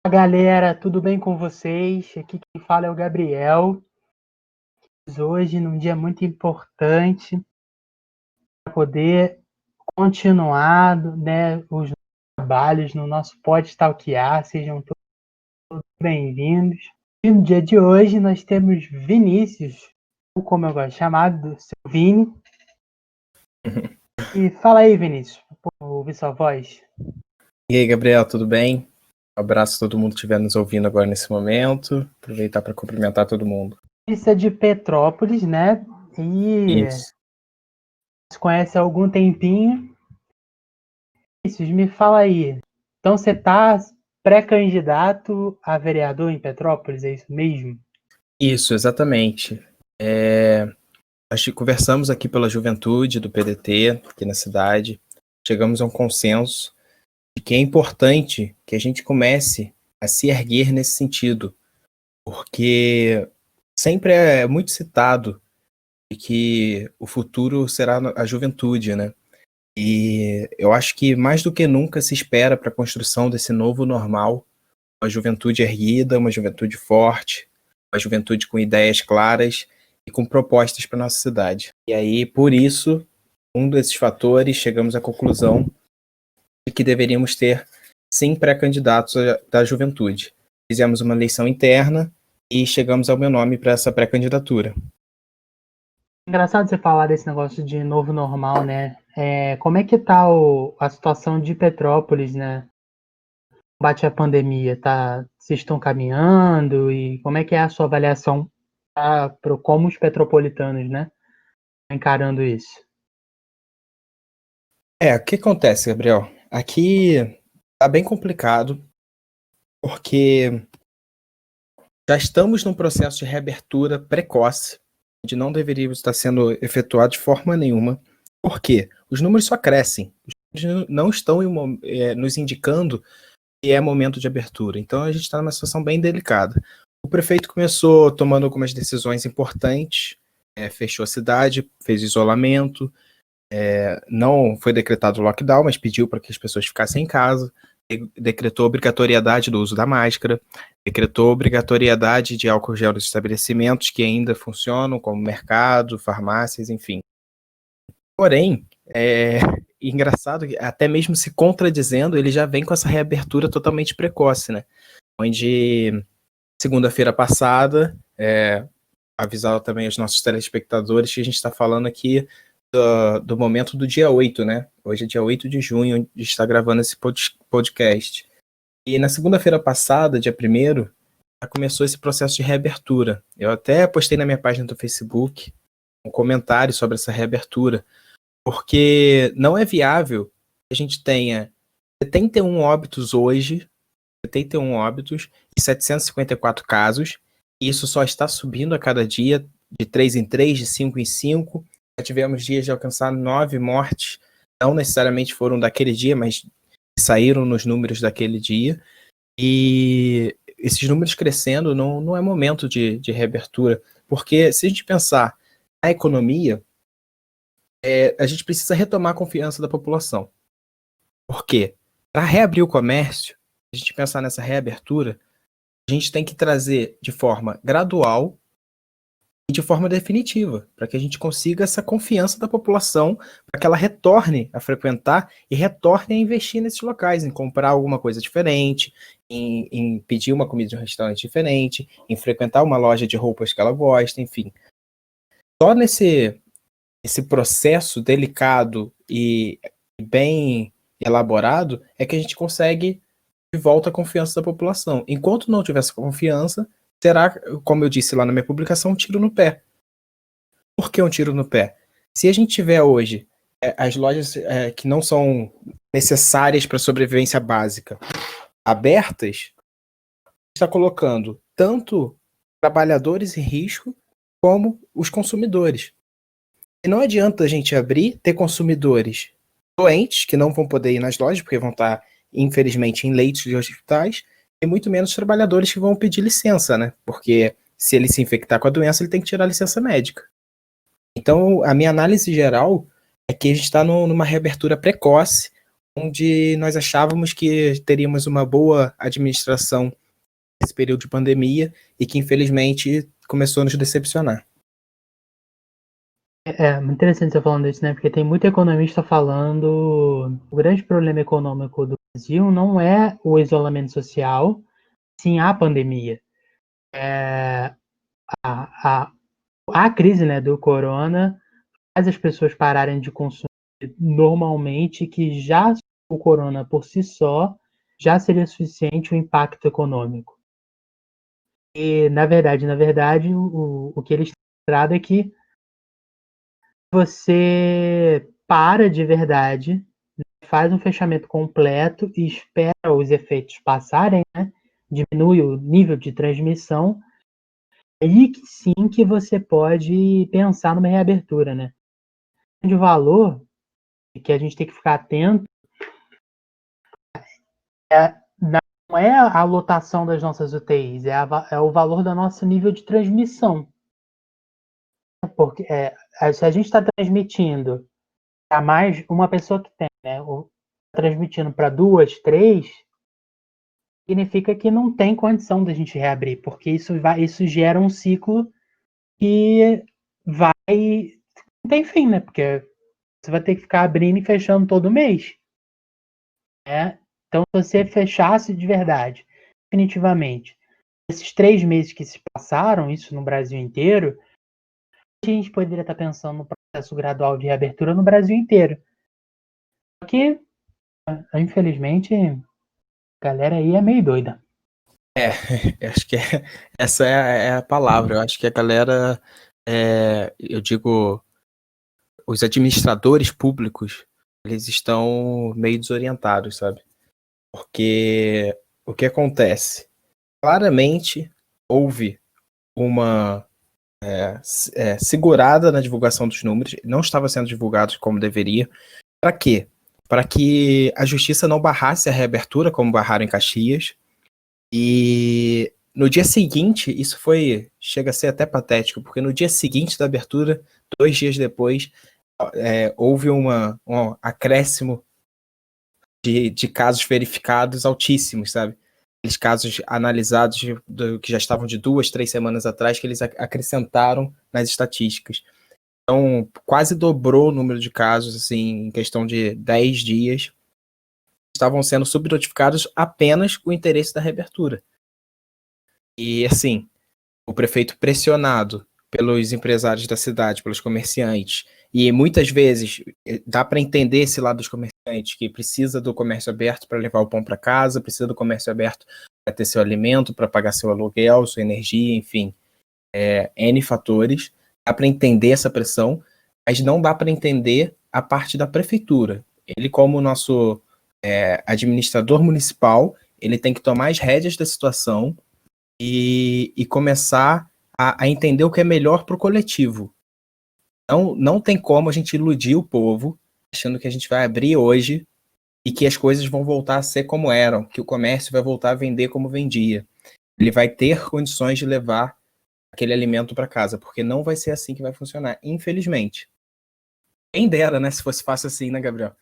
Galera, tudo bem com vocês? Aqui quem fala é o Gabriel. Hoje, num dia muito importante, para poder continuar, né, os trabalhos no nosso Pode Stalkear. Sejam todos bem-vindos. E no dia de hoje nós temos Vinícius, ou como eu gosto de chamar, do seu Vini. E fala aí, Vinícius, para ouvir sua voz. E aí, Gabriel, tudo bem? Um abraço a todo mundo que estiver nos ouvindo agora nesse momento. Aproveitar para cumprimentar todo mundo. Isso é de Petrópolis, né? E Isso. se conhece há algum tempinho. Vinícius, me fala aí. Então você está pré-candidato a vereador em Petrópolis, é isso mesmo? Isso, exatamente. Acho que conversamos aqui pela juventude do PDT, aqui na cidade. Chegamos a um consenso de que é importante que a gente comece a se erguer nesse sentido, porque sempre é muito citado de que o futuro será a juventude, né? E eu acho que mais do que nunca se espera para a construção desse novo normal, uma juventude erguida, uma juventude forte, uma juventude com ideias claras e com propostas para a nossa cidade. E aí, por isso, um desses fatores, chegamos à conclusão de que deveríamos ter, sim, pré-candidatos da juventude. Fizemos uma eleição interna e chegamos ao meu nome para essa pré-candidatura. Engraçado você falar desse negócio de novo normal, né? Como é que tá a situação de Petrópolis, né? Combate à pandemia, tá? Vocês estão caminhando e como é que é a sua avaliação para como os petropolitanos, né? Encarando isso? O que acontece, Gabriel? Aqui tá bem complicado, porque já estamos num processo de reabertura precoce, onde não deveríamos estar sendo efetuado de forma nenhuma. Por quê? Os números só crescem. Os números não estão nos indicando que é momento de abertura. Então a gente está numa situação bem delicada. O prefeito começou tomando algumas decisões importantes, fechou a cidade, fez isolamento, não foi decretado lockdown, mas pediu para que as pessoas ficassem em casa, decretou obrigatoriedade do uso da máscara, decretou obrigatoriedade de álcool gel nos estabelecimentos que ainda funcionam, como mercado, farmácias, enfim. Porém, engraçado, até mesmo se contradizendo, ele já vem com essa reabertura totalmente precoce, né? Onde, segunda-feira passada, avisar também aos nossos telespectadores que a gente está falando aqui do momento do dia 8, né? Hoje é dia 8 de junho, onde está gravando esse podcast. E na segunda-feira passada, dia 1º, já começou esse processo de reabertura. Eu até postei na minha página do Facebook um comentário sobre essa reabertura, porque não é viável que a gente tenha 71 óbitos hoje, 71 óbitos e 754 casos, e isso só está subindo a cada dia, de 3 em 3, de 5 em 5. Já tivemos dias de alcançar 9 mortes, não necessariamente foram daquele dia, mas saíram nos números daquele dia, e esses números crescendo não é momento de reabertura, porque se a gente pensar na economia, a gente precisa retomar a confiança da população. Por quê? Para reabrir o comércio, a gente pensar nessa reabertura, a gente tem que trazer de forma gradual e de forma definitiva, para que a gente consiga essa confiança da população, para que ela retorne a frequentar e retorne a investir nesses locais, em comprar alguma coisa diferente, em pedir uma comida de um restaurante diferente, em frequentar uma loja de roupas que ela gosta, enfim. Só nesse processo delicado e bem elaborado é que a gente consegue de volta a confiança da população. Enquanto não tiver essa confiança, será, como eu disse lá na minha publicação, um tiro no pé. Por que um tiro no pé? Se a gente tiver hoje as lojas que não são necessárias para a sobrevivência básica abertas, está colocando tanto trabalhadores em risco como os consumidores. E não adianta a gente abrir, ter consumidores doentes, que não vão poder ir nas lojas, porque vão estar, infelizmente, em leitos de hospitais, e muito menos trabalhadores que vão pedir licença, né? Porque se ele se infectar com a doença, ele tem que tirar a licença médica. Então, a minha análise geral é que a gente está numa reabertura precoce, onde nós achávamos que teríamos uma boa administração nesse período de pandemia e que, infelizmente, começou a nos decepcionar. É muito interessante você falando isso, né? Porque tem muito economista falando o grande problema econômico do Brasil não é o isolamento social, sim a pandemia. A, a crise, né, do corona faz as pessoas pararem de consumir normalmente, que já o corona por si só já seria suficiente o impacto econômico. E, na verdade, o que eles trazem é que você para de verdade, faz um fechamento completo e espera os efeitos passarem, né? Diminui o nível de transmissão, aí que sim que você pode pensar numa reabertura, né? O valor que a gente tem que ficar atento não é a lotação das nossas UTIs, é o valor do nosso nível de transmissão. Porque se a gente está transmitindo para mais uma pessoa que tem, né? Transmitindo para 2, 3, significa que não tem condição da gente reabrir, porque isso gera um ciclo que vai. Não tem fim, né? Porque você vai ter que ficar abrindo e fechando todo mês. Né? Então, se você fechasse de verdade, definitivamente, esses 3 meses que se passaram, isso no Brasil inteiro, a gente poderia estar pensando no processo gradual de reabertura no Brasil inteiro. Só que, infelizmente, a galera aí é meio doida. Acho que essa é a palavra. Eu acho que a galera, eu digo, os administradores públicos, eles estão meio desorientados, sabe? Porque o que acontece? Claramente houve uma segurada na divulgação dos números, não estava sendo divulgado como deveria. Para quê? Para que a justiça não barrasse a reabertura, como barraram em Caxias. E no dia seguinte, chega a ser até patético, porque no dia seguinte da abertura, 2 dias depois, houve um acréscimo de casos verificados altíssimos, sabe? Aqueles casos analisados que já estavam de 2, 3 semanas atrás, que eles acrescentaram nas estatísticas. Então, quase dobrou o número de casos, assim, em questão de 10 dias. Estavam sendo subnotificados apenas com o interesse da reabertura. E, assim, o prefeito pressionado pelos empresários da cidade, pelos comerciantes, e muitas vezes dá para entender esse lado dos comerciantes, que precisa do comércio aberto para levar o pão para casa, precisa do comércio aberto para ter seu alimento, para pagar seu aluguel, sua energia, enfim, N fatores. Dá para entender essa pressão, mas não dá para entender a parte da prefeitura. Ele, como nosso administrador municipal, ele tem que tomar as rédeas da situação e começar a entender o que é melhor para o coletivo. Não tem como a gente iludir o povo achando que a gente vai abrir hoje e que as coisas vão voltar a ser como eram, que o comércio vai voltar a vender como vendia. Ele vai ter condições de levar aquele alimento para casa, porque não vai ser assim que vai funcionar, infelizmente. Quem dera, né, se fosse fácil assim, né, Gabriel?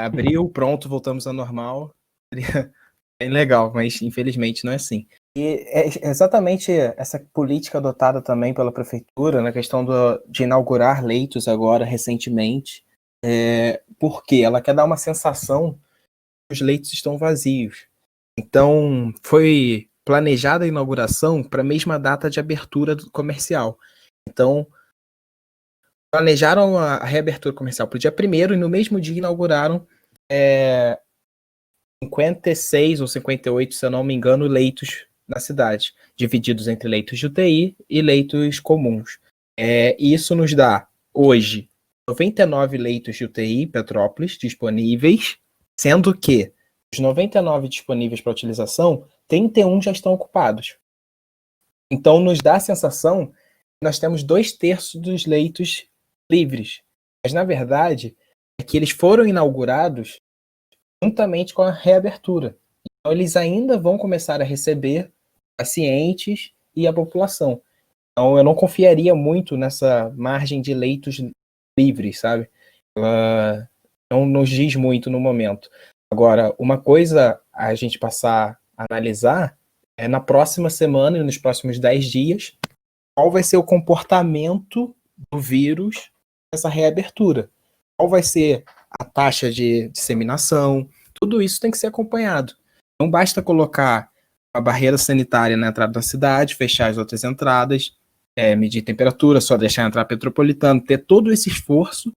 Abriu, pronto, voltamos ao normal. Seria bem legal, mas infelizmente não é assim. E é exatamente essa política adotada também pela prefeitura, na questão de inaugurar leitos agora, recentemente, porque ela quer dar uma sensação que os leitos estão vazios. Então, foi planejada a inauguração para a mesma data de abertura do comercial. Então, planejaram a reabertura comercial para o dia 1º e no mesmo dia inauguraram 56 ou 58, se eu não me engano, leitos na cidade, divididos entre leitos de UTI e leitos comuns. Isso nos dá, hoje, 99 leitos de UTI em Petrópolis disponíveis, sendo que os 99 disponíveis para utilização, 31 já estão ocupados. Então, nos dá a sensação que nós temos 2/3 dos leitos livres. Mas, na verdade, é que eles foram inaugurados juntamente com a reabertura. Então, eles ainda vão começar a receber pacientes e a população. Então, eu não confiaria muito nessa margem de leitos livres, sabe? não nos diz muito no momento. Agora, uma coisa a gente passar a analisar é na próxima semana e nos próximos 10 dias, qual vai ser o comportamento do vírus nessa reabertura. Qual vai ser a taxa de disseminação, tudo isso tem que ser acompanhado. Não basta colocar a barreira sanitária na entrada da cidade, fechar as outras entradas, medir temperatura, só deixar entrar petropolitano, ter todo esse esforço.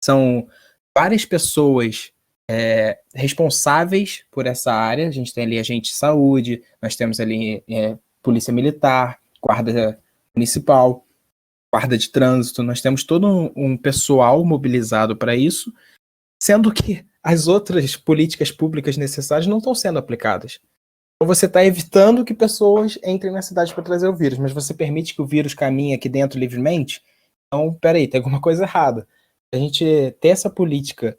São várias pessoas responsáveis por essa área. A gente tem ali agente de saúde, nós temos ali polícia militar, guarda municipal, guarda de trânsito, nós temos todo um pessoal mobilizado para isso, sendo que as outras políticas públicas necessárias não estão sendo aplicadas. Então você está evitando que pessoas entrem na cidade para trazer o vírus, mas você permite que o vírus caminhe aqui dentro livremente? Então, peraí, tem alguma coisa errada. A gente ter essa política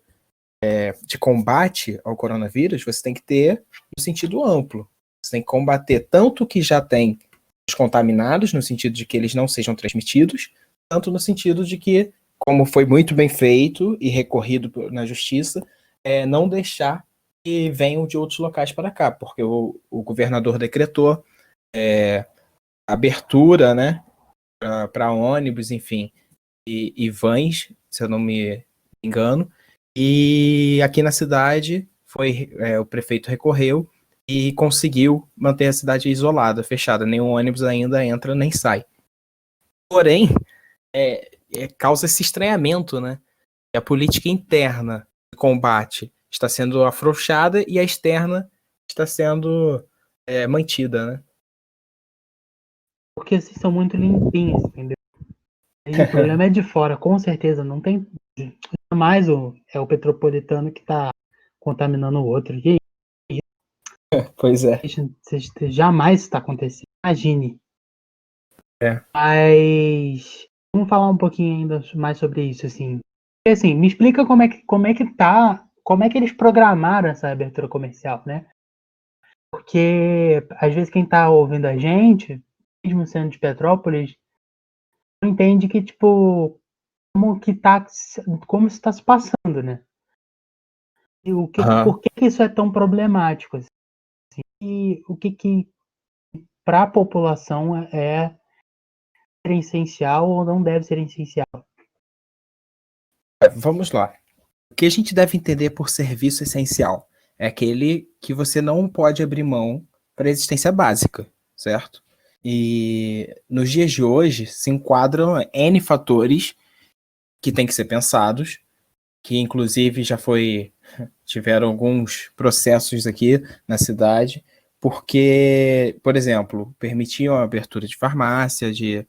de combate ao coronavírus, você tem que ter no sentido amplo. Você tem que combater tanto que já tem os contaminados, no sentido de que eles não sejam transmitidos, tanto no sentido de que, como foi muito bem feito e recorrido na justiça, não deixar que venham de outros locais para cá, porque o governador decretou abertura, né, para ônibus, enfim, e vans, se eu não me engano, e aqui na cidade o prefeito recorreu e conseguiu manter a cidade isolada, fechada. Nenhum ônibus ainda entra nem sai. Porém, causa esse estranhamento, né? A política interna de combate está sendo afrouxada e a externa está sendo mantida, né? Porque vocês são muito limpinhos, entendeu? E o problema é de fora, com certeza. Não tem jamais o petropolitano que está contaminando o outro. E Pois é. jamais está acontecendo. Imagine. É. Mas vamos falar um pouquinho ainda mais sobre isso, assim. Porque, assim, me explica como é que eles programaram essa abertura comercial, né? Porque às vezes quem tá ouvindo a gente, mesmo sendo de Petrópolis, não entende que, tipo, como isso tá se passando, né? E por que isso é tão problemático, assim? E o que para a população é ser essencial ou não deve ser essencial? Vamos lá. O que a gente deve entender por serviço essencial? É aquele que você não pode abrir mão para a existência básica, certo? E nos dias de hoje se enquadram N fatores que têm que ser pensados, que inclusive tiveram alguns processos aqui na cidade, porque, por exemplo, permitiam a abertura de farmácia, de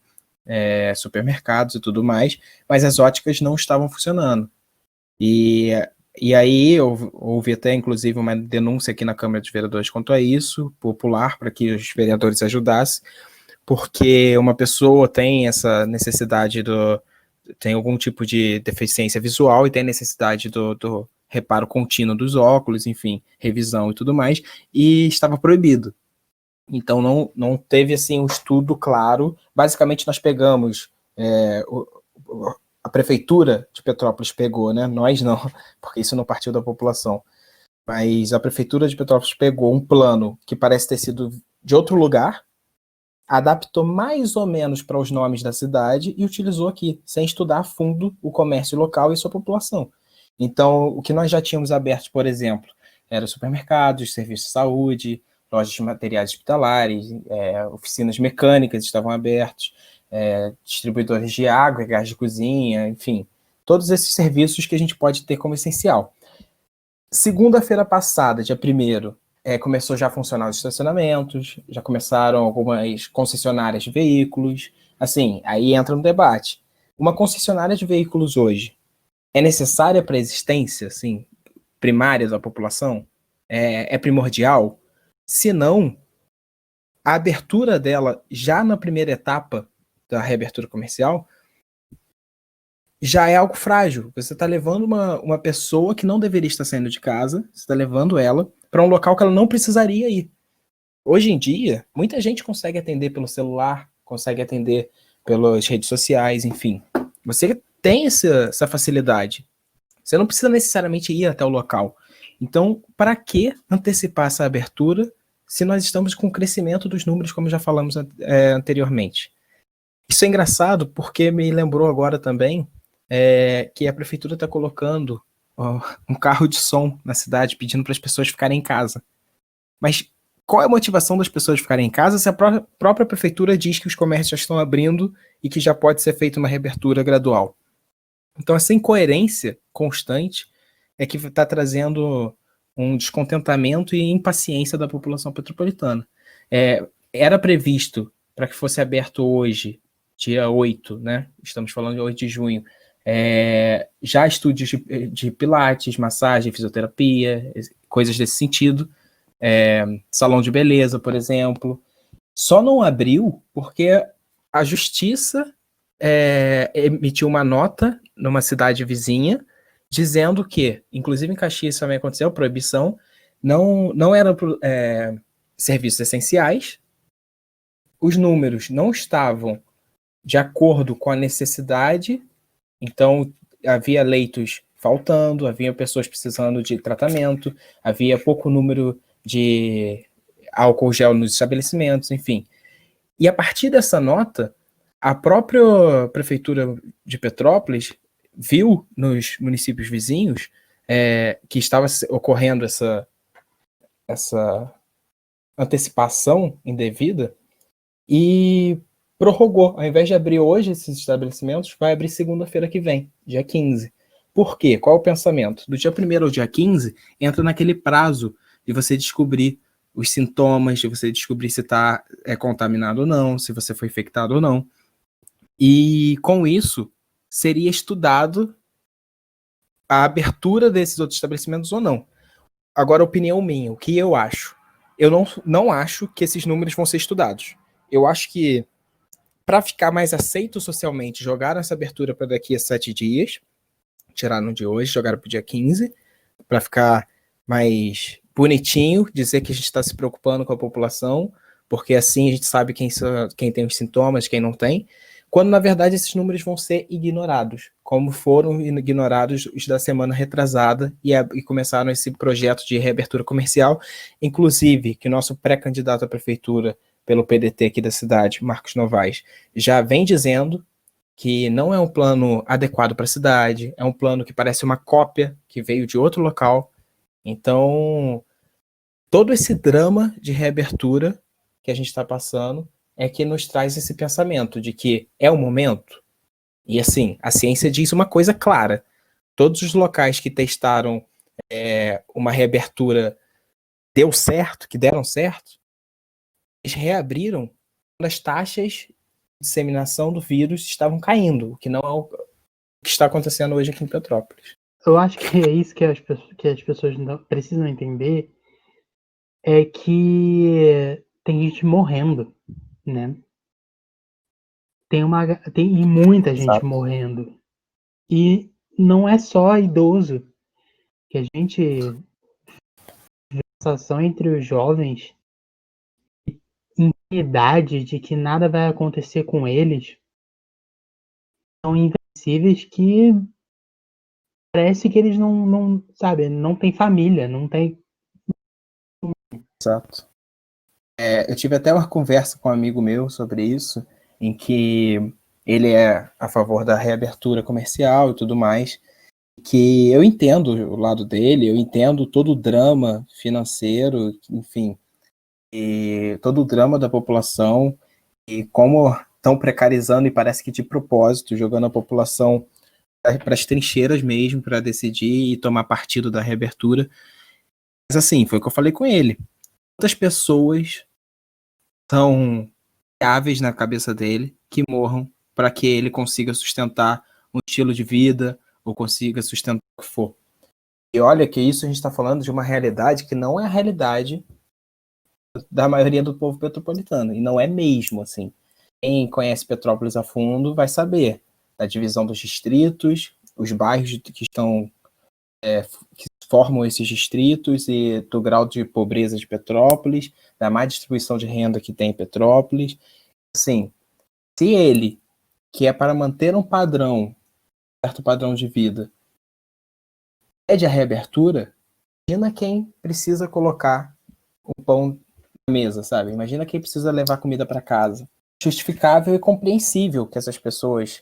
supermercados e tudo mais, mas as óticas não estavam funcionando. E aí houve até, inclusive, uma denúncia aqui na Câmara de Vereadores quanto a isso, popular, para que os vereadores ajudassem, porque uma pessoa tem essa necessidade tem algum tipo de deficiência visual e tem necessidade do reparo contínuo dos óculos, enfim, revisão e tudo mais, e estava proibido. Então não teve assim um estudo claro. Basicamente nós pegamos a prefeitura de Petrópolis pegou, né? Nós não, porque isso não partiu da população. Mas a prefeitura de Petrópolis pegou um plano que parece ter sido de outro lugar, adaptou mais ou menos para os nomes da cidade e utilizou aqui, sem estudar a fundo o comércio local e sua população. Então, o que nós já tínhamos aberto, por exemplo, eram supermercados, serviços de saúde, lojas de materiais hospitalares, oficinas mecânicas estavam abertas, distribuidores de água, gás de cozinha, enfim, todos esses serviços que a gente pode ter como essencial. Segunda-feira passada, dia 1º, começou já a funcionar os estacionamentos, já começaram algumas concessionárias de veículos, assim, aí entra no debate. Uma concessionária de veículos hoje é necessária para a existência, assim, primária da população? É primordial? Se não, a abertura dela já na primeira etapa da reabertura comercial já é algo frágil. Você está levando uma pessoa que não deveria estar saindo de casa, você está levando ela para um local que ela não precisaria ir. Hoje em dia, muita gente consegue atender pelo celular, consegue atender pelas redes sociais, enfim. Você tem essa facilidade. Você não precisa necessariamente ir até o local. Então, para que antecipar essa abertura se nós estamos com o crescimento dos números, como já falamos anteriormente? Isso é engraçado porque me lembrou agora também que a prefeitura está colocando um carro de som na cidade, pedindo para as pessoas ficarem em casa. Mas qual é a motivação das pessoas ficarem em casa se a própria prefeitura diz que os comércios já estão abrindo e que já pode ser feita uma reabertura gradual? Então, essa incoerência constante é que está trazendo um descontentamento e impaciência da população petropolitana. Era previsto para que fosse aberto hoje, dia 8, né? Estamos falando de 8 de junho, já estúdios de pilates, massagem, fisioterapia, coisas desse sentido, salão de beleza, por exemplo. Só não abriu porque a justiça emitiu uma nota numa cidade vizinha dizendo que, inclusive em Caxias também aconteceu, proibição, não eram serviços essenciais, os números não estavam de acordo com a necessidade, então havia leitos faltando, havia pessoas precisando de tratamento, havia pouco número de álcool gel nos estabelecimentos, enfim. E a partir dessa nota, a própria prefeitura de Petrópolis viu nos municípios vizinhos que estava ocorrendo essa antecipação indevida e prorrogou. Ao invés de abrir hoje esses estabelecimentos, vai abrir segunda-feira que vem, dia 15. Por quê? Qual é o pensamento? Do dia 1º ao dia 15, entra naquele prazo de você descobrir os sintomas, de você descobrir se está contaminado ou não, se você foi infectado ou não. E com isso, seria estudado a abertura desses outros estabelecimentos ou não. Agora, opinião minha, o que eu acho? Eu não acho que esses números vão ser estudados. Eu acho que, para ficar mais aceito socialmente, jogaram essa abertura para daqui a 7 dias, tiraram de hoje, jogaram para o dia 15, para ficar mais bonitinho, dizer que a gente está se preocupando com a população, porque assim a gente sabe quem tem os sintomas, quem não tem, quando na verdade esses números vão ser ignorados, como foram ignorados os da semana retrasada e começaram esse projeto de reabertura comercial, inclusive que o nosso pré-candidato à prefeitura pelo PDT aqui da cidade, Marcos Novaes, já vem dizendo que não é um plano adequado para a cidade, é um plano que parece uma cópia que veio de outro local. Então, todo esse drama de reabertura que a gente está passando é que nos traz esse pensamento de que é o momento. E assim, a ciência diz uma coisa clara: todos os locais que testaram uma reabertura deu certo, que deram certo, eles reabriram quando as taxas de disseminação do vírus estavam caindo, o que não é o que está acontecendo hoje aqui em Petrópolis. Eu acho que é isso que as pessoas precisam entender, é que tem gente morrendo, né? Tem muita gente Exato. morrendo. E não é só idoso. Que a gente vê a sensação entre os jovens, em idade de que nada vai acontecer com eles, são invencíveis, que parece que eles não sabe, não tem família, não tem. Exato. Eu tive até uma conversa com um amigo meu sobre isso, em que ele é a favor da reabertura comercial e tudo mais, que eu entendo o lado dele, eu entendo todo o drama financeiro, enfim, e todo o drama da população, e como estão precarizando, e parece que de propósito, jogando a população para as trincheiras mesmo, para decidir e tomar partido da reabertura. Mas assim, foi o que eu falei com ele. Quantas pessoas são viáveis na cabeça dele que morram para que ele consiga sustentar um estilo de vida ou consiga sustentar o que for? E olha que isso a gente está falando de uma realidade que não é a realidade da maioria do povo petropolitano, e não é mesmo assim. Quem conhece Petrópolis a fundo vai saber da divisão dos distritos, os bairros que estão que formam esses distritos e do grau de pobreza de Petrópolis, da má distribuição de renda que tem em Petrópolis. Assim, se ele, que é para manter um padrão, certo padrão de vida, pede a reabertura, imagina quem precisa colocar o pão na mesa, sabe? Imagina quem precisa levar comida para casa. Justificável e compreensível que essas pessoas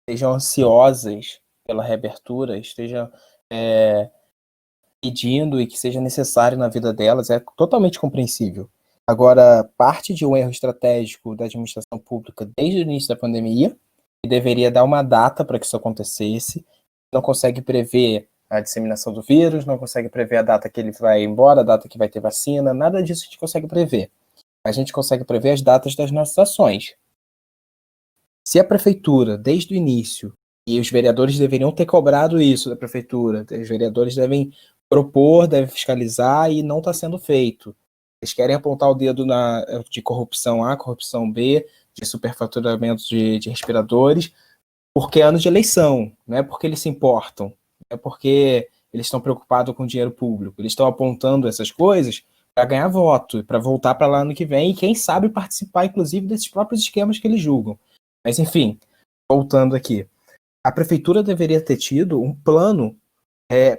estejam ansiosas pela reabertura, estejam pedindo e que seja necessário na vida delas, é totalmente compreensível. Agora, parte de um erro estratégico da administração pública desde o início da pandemia, que deveria dar uma data para que isso acontecesse, não consegue prever a disseminação do vírus, não consegue prever a data que ele vai embora, a data que vai ter vacina, nada disso a gente consegue prever. A gente consegue prever as datas das nossas ações. Se a prefeitura, desde o início, e os vereadores deveriam ter cobrado isso da prefeitura, os vereadores devem propor, devem fiscalizar e não está sendo feito. Eles querem apontar o dedo de corrupção A, corrupção B, de superfaturamento de respiradores, porque é ano de eleição, não é porque eles se importam, é porque eles estão preocupados com o dinheiro público. Eles estão apontando essas coisas para ganhar voto, para voltar para lá ano que vem e, quem sabe, participar, inclusive, desses próprios esquemas que eles julgam. Mas, enfim, voltando aqui. A prefeitura deveria ter tido um plano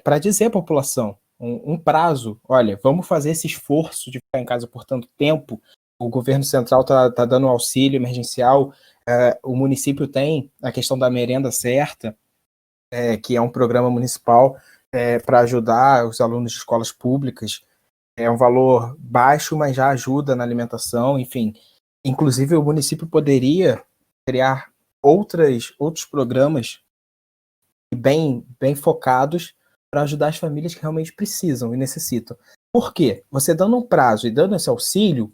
para dizer à população, um prazo. Olha, vamos fazer esse esforço de ficar em casa por tanto tempo. O governo central está dando um auxílio emergencial. O município tem a questão da merenda certa, que é um programa municipal para ajudar os alunos de escolas públicas. É um valor baixo, mas já ajuda na alimentação, enfim. Inclusive, o município poderia criar outros programas bem focados para ajudar as famílias que realmente precisam e necessitam. Por quê? Você dando um prazo e dando esse auxílio,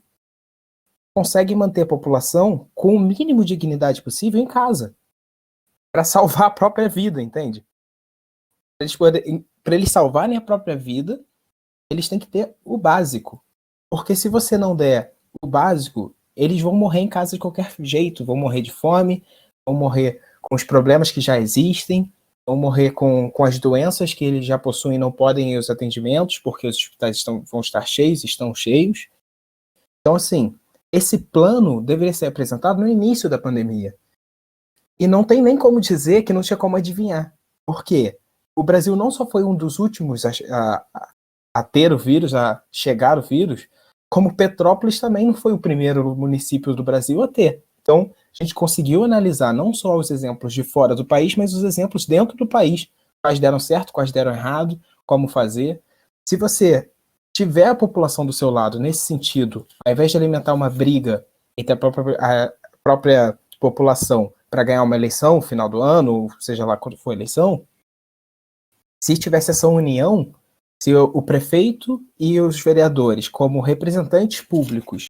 consegue manter a população com o mínimo de dignidade possível em casa, para salvar a própria vida, entende? Para eles salvarem a própria vida, eles têm que ter o básico. Porque se você não der o básico, eles vão morrer em casa de qualquer jeito, vão morrer de fome, vão morrer com os problemas que já existem, vão morrer com as doenças que eles já possuem e não podem ir aos atendimentos, porque os hospitais vão estar cheios, estão cheios. Então, assim, esse plano deveria ser apresentado no início da pandemia. E não tem nem como dizer que não tinha como adivinhar. Por quê? O Brasil não só foi um dos últimos a ter o vírus, a chegar o vírus, como Petrópolis também não foi o primeiro município do Brasil a ter. Então, a gente conseguiu analisar não só os exemplos de fora do país, mas os exemplos dentro do país. Quais deram certo, quais deram errado, como fazer. Se você tiver a população do seu lado nesse sentido, ao invés de alimentar uma briga entre a própria população para ganhar uma eleição no final do ano, ou seja lá quando for a eleição, se tivesse essa união, se o prefeito e os vereadores, como representantes públicos,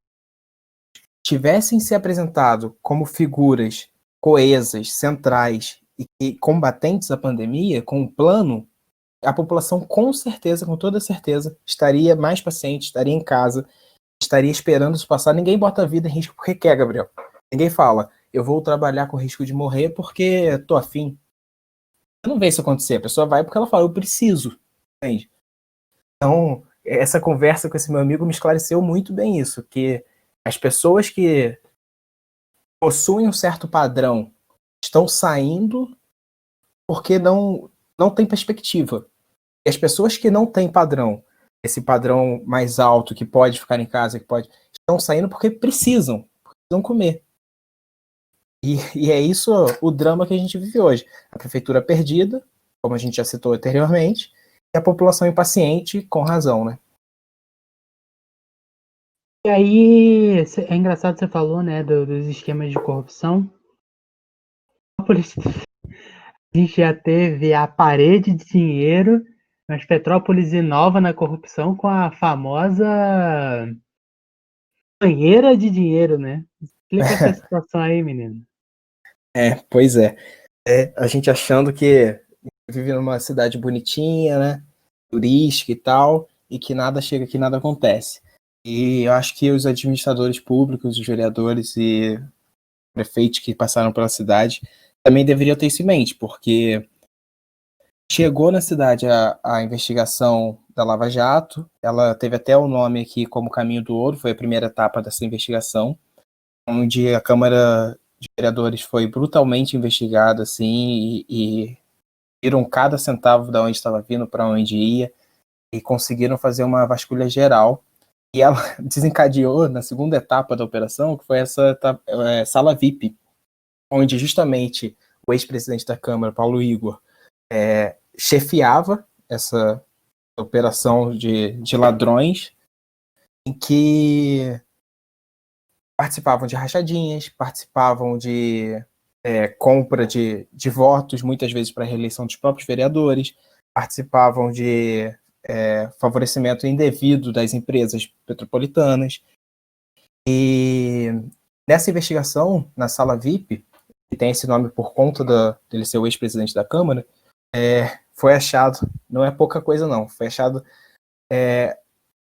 tivessem se apresentado como figuras coesas, centrais e combatentes à pandemia, com um plano, a população com certeza, com toda certeza, estaria mais paciente, estaria em casa, estaria esperando isso passar. Ninguém bota a vida em risco porque quer, Gabriel. Ninguém fala, eu vou trabalhar com risco de morrer porque tô afim. Você não vê isso acontecer, a pessoa vai porque ela fala, eu preciso, entende? Então, essa conversa com esse meu amigo me esclareceu muito bem isso, que as pessoas que possuem um certo padrão estão saindo porque não tem perspectiva. E as pessoas que não têm padrão, esse padrão mais alto, que pode ficar em casa, estão saindo porque precisam comer. E é isso o drama que a gente vive hoje. A prefeitura perdida, como a gente já citou anteriormente, e a população impaciente, com razão, né? E aí, é engraçado você falou, né, dos esquemas de corrupção. A gente já teve a parede de dinheiro, mas Petrópolis inova na corrupção com a famosa banheira de dinheiro, né? Explica essa situação aí, menino. Pois é. A gente achando que vive numa cidade bonitinha, né? Turística e tal, e que nada chega, que nada acontece. E eu acho que os administradores públicos, os vereadores e prefeitos que passaram pela cidade também deveriam ter isso em mente, porque chegou na cidade a investigação da Lava Jato, ela teve até o nome aqui como Caminho do Ouro, foi a primeira etapa dessa investigação, onde a Câmara de Vereadores foi brutalmente investigada, assim, e viram cada centavo de onde estava vindo, para onde ia, e conseguiram fazer uma vasculha geral. E ela desencadeou na segunda etapa da operação, que foi essa sala VIP, onde justamente o ex-presidente da Câmara, Paulo Igor, chefiava essa operação de ladrões, em que participavam de rachadinhas, participavam de compra de votos, muitas vezes para a reeleição dos próprios vereadores, participavam de favorecimento indevido das empresas petropolitanas. E nessa investigação, na sala VIP, que tem esse nome por conta dele ser o ex-presidente da Câmara, foi achado, não é pouca coisa não, foi achado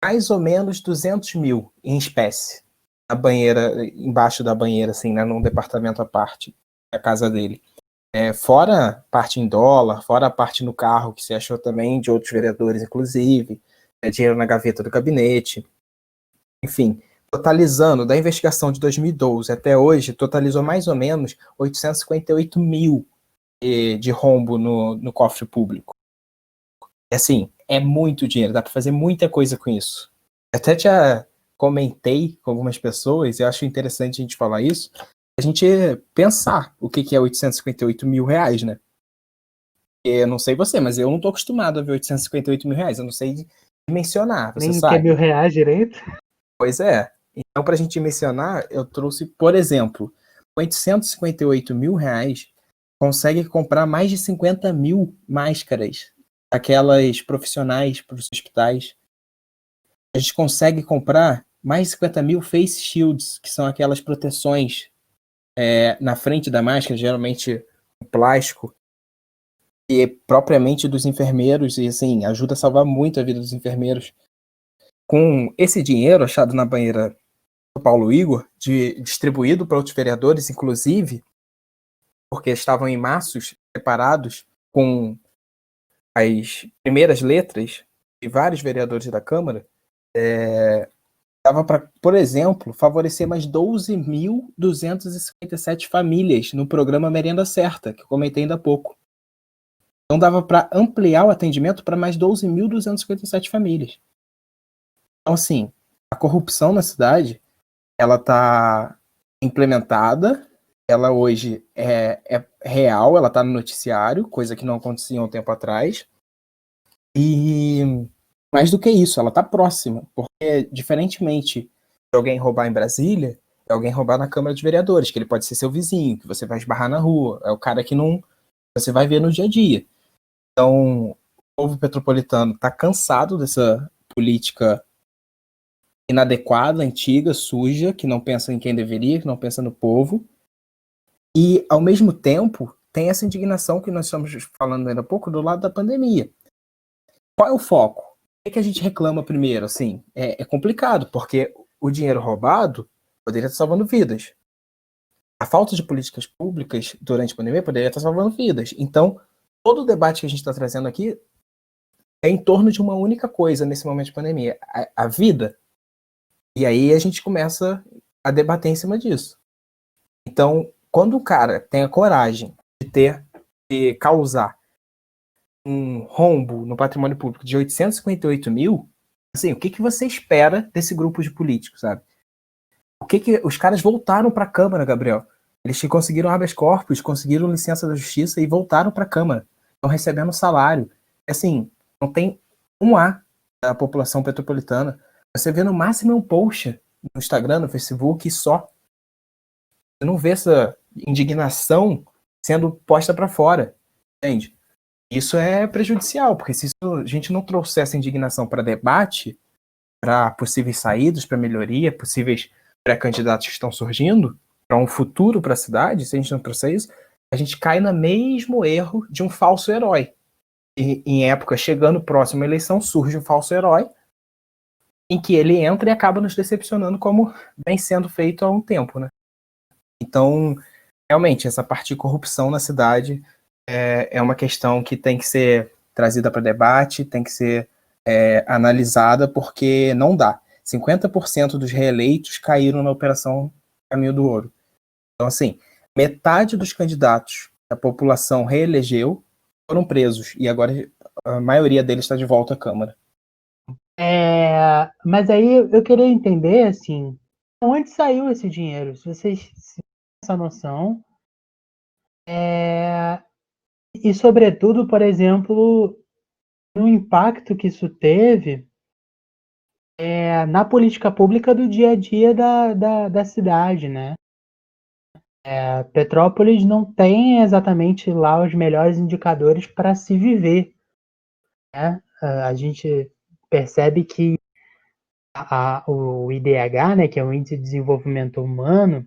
mais ou menos 200 mil em espécie, na banheira, embaixo da banheira, assim, né, num departamento à parte, da casa dele. Fora parte em dólar, fora a parte no carro, que se achou também de outros vereadores, inclusive, dinheiro na gaveta do gabinete, enfim, totalizando, da investigação de 2012 até hoje, totalizou mais ou menos 858 mil de rombo no cofre público. Assim, é muito dinheiro, dá para fazer muita coisa com isso. Até já comentei com algumas pessoas, e eu acho interessante a gente falar isso, a gente pensar o que é 858 mil reais, né? Eu não sei você, mas eu não tô acostumado a ver 858 mil reais, eu não sei dimensionar, você Nem sabe? que é R$ 1.000 direito. Pois é. Então, para a gente mencionar, eu trouxe, por exemplo, 858 mil reais consegue comprar mais de 50 mil máscaras, aquelas profissionais para os hospitais. A gente consegue comprar mais de 50 mil face shields, que são aquelas proteções na frente da máscara, geralmente plástico, e propriamente dos enfermeiros, e assim, ajuda a salvar muito a vida dos enfermeiros. Com esse dinheiro achado na banheira do Paulo Igor, distribuído para outros vereadores, inclusive, porque estavam em maços separados com as primeiras letras de vários vereadores da Câmara, dava para, por exemplo, favorecer mais 12.257 famílias no programa Merenda Certa, que eu comentei ainda há pouco. Então dava para ampliar o atendimento para mais 12.257 famílias. Então, assim, a corrupção na cidade, ela está implementada, ela hoje é real, ela está no noticiário, coisa que não acontecia um tempo atrás. E mais do que isso, ela está próxima, porque diferentemente de alguém roubar em Brasília, é alguém roubar na Câmara de Vereadores, que ele pode ser seu vizinho, que você vai esbarrar na rua, é o cara que não você vai ver no dia a dia. Então, o povo petropolitano está cansado dessa política inadequada, antiga, suja, que não pensa em quem deveria, que não pensa no povo. E, ao mesmo tempo, tem essa indignação que nós estamos falando ainda há pouco do lado da pandemia. Qual é o foco? O que a gente reclama primeiro? Assim, é complicado, porque o dinheiro roubado poderia estar salvando vidas. A falta de políticas públicas durante a pandemia poderia estar salvando vidas. Então, todo o debate que a gente está trazendo aqui é em torno de uma única coisa nesse momento de pandemia, a vida. E aí a gente começa a debater em cima disso. Então, quando o cara tem a coragem de causar um rombo no patrimônio público de 858 mil, assim, o que você espera desse grupo de políticos, sabe? O que os caras voltaram para a Câmara, Gabriel? Eles conseguiram habeas corpus, conseguiram licença da justiça e voltaram para a Câmara. Estão recebendo salário. Assim, não tem um A da população petropolitana. Você vê no máximo um post no Instagram, no Facebook e só. Você não vê essa indignação sendo posta para fora, entende? Isso é prejudicial, porque se a gente não trouxer essa indignação para debate, para possíveis saídas, para melhoria, possíveis pré-candidatos que estão surgindo, para um futuro para a cidade, se a gente não trouxer isso, a gente cai no mesmo erro de um falso herói. E, em época, chegando próximo à eleição, surge um falso herói, em que ele entra e acaba nos decepcionando, como vem sendo feito há um tempo, né? Então, realmente, essa parte de corrupção na cidade é uma questão que tem que ser trazida para debate, tem que ser analisada, porque não dá. 50% dos reeleitos caíram na Operação Caminho do Ouro. Então, assim, metade dos candidatos a população reelegeu, foram presos e agora a maioria deles está de volta à Câmara. Mas aí eu queria entender, assim, onde saiu esse dinheiro? Se vocês têm essa noção. E, sobretudo, por exemplo, no impacto que isso teve na política pública do dia a dia da cidade, né? Petrópolis não tem exatamente lá os melhores indicadores para se viver, né? A gente percebe que o IDH, né, que é o Índice de Desenvolvimento Humano,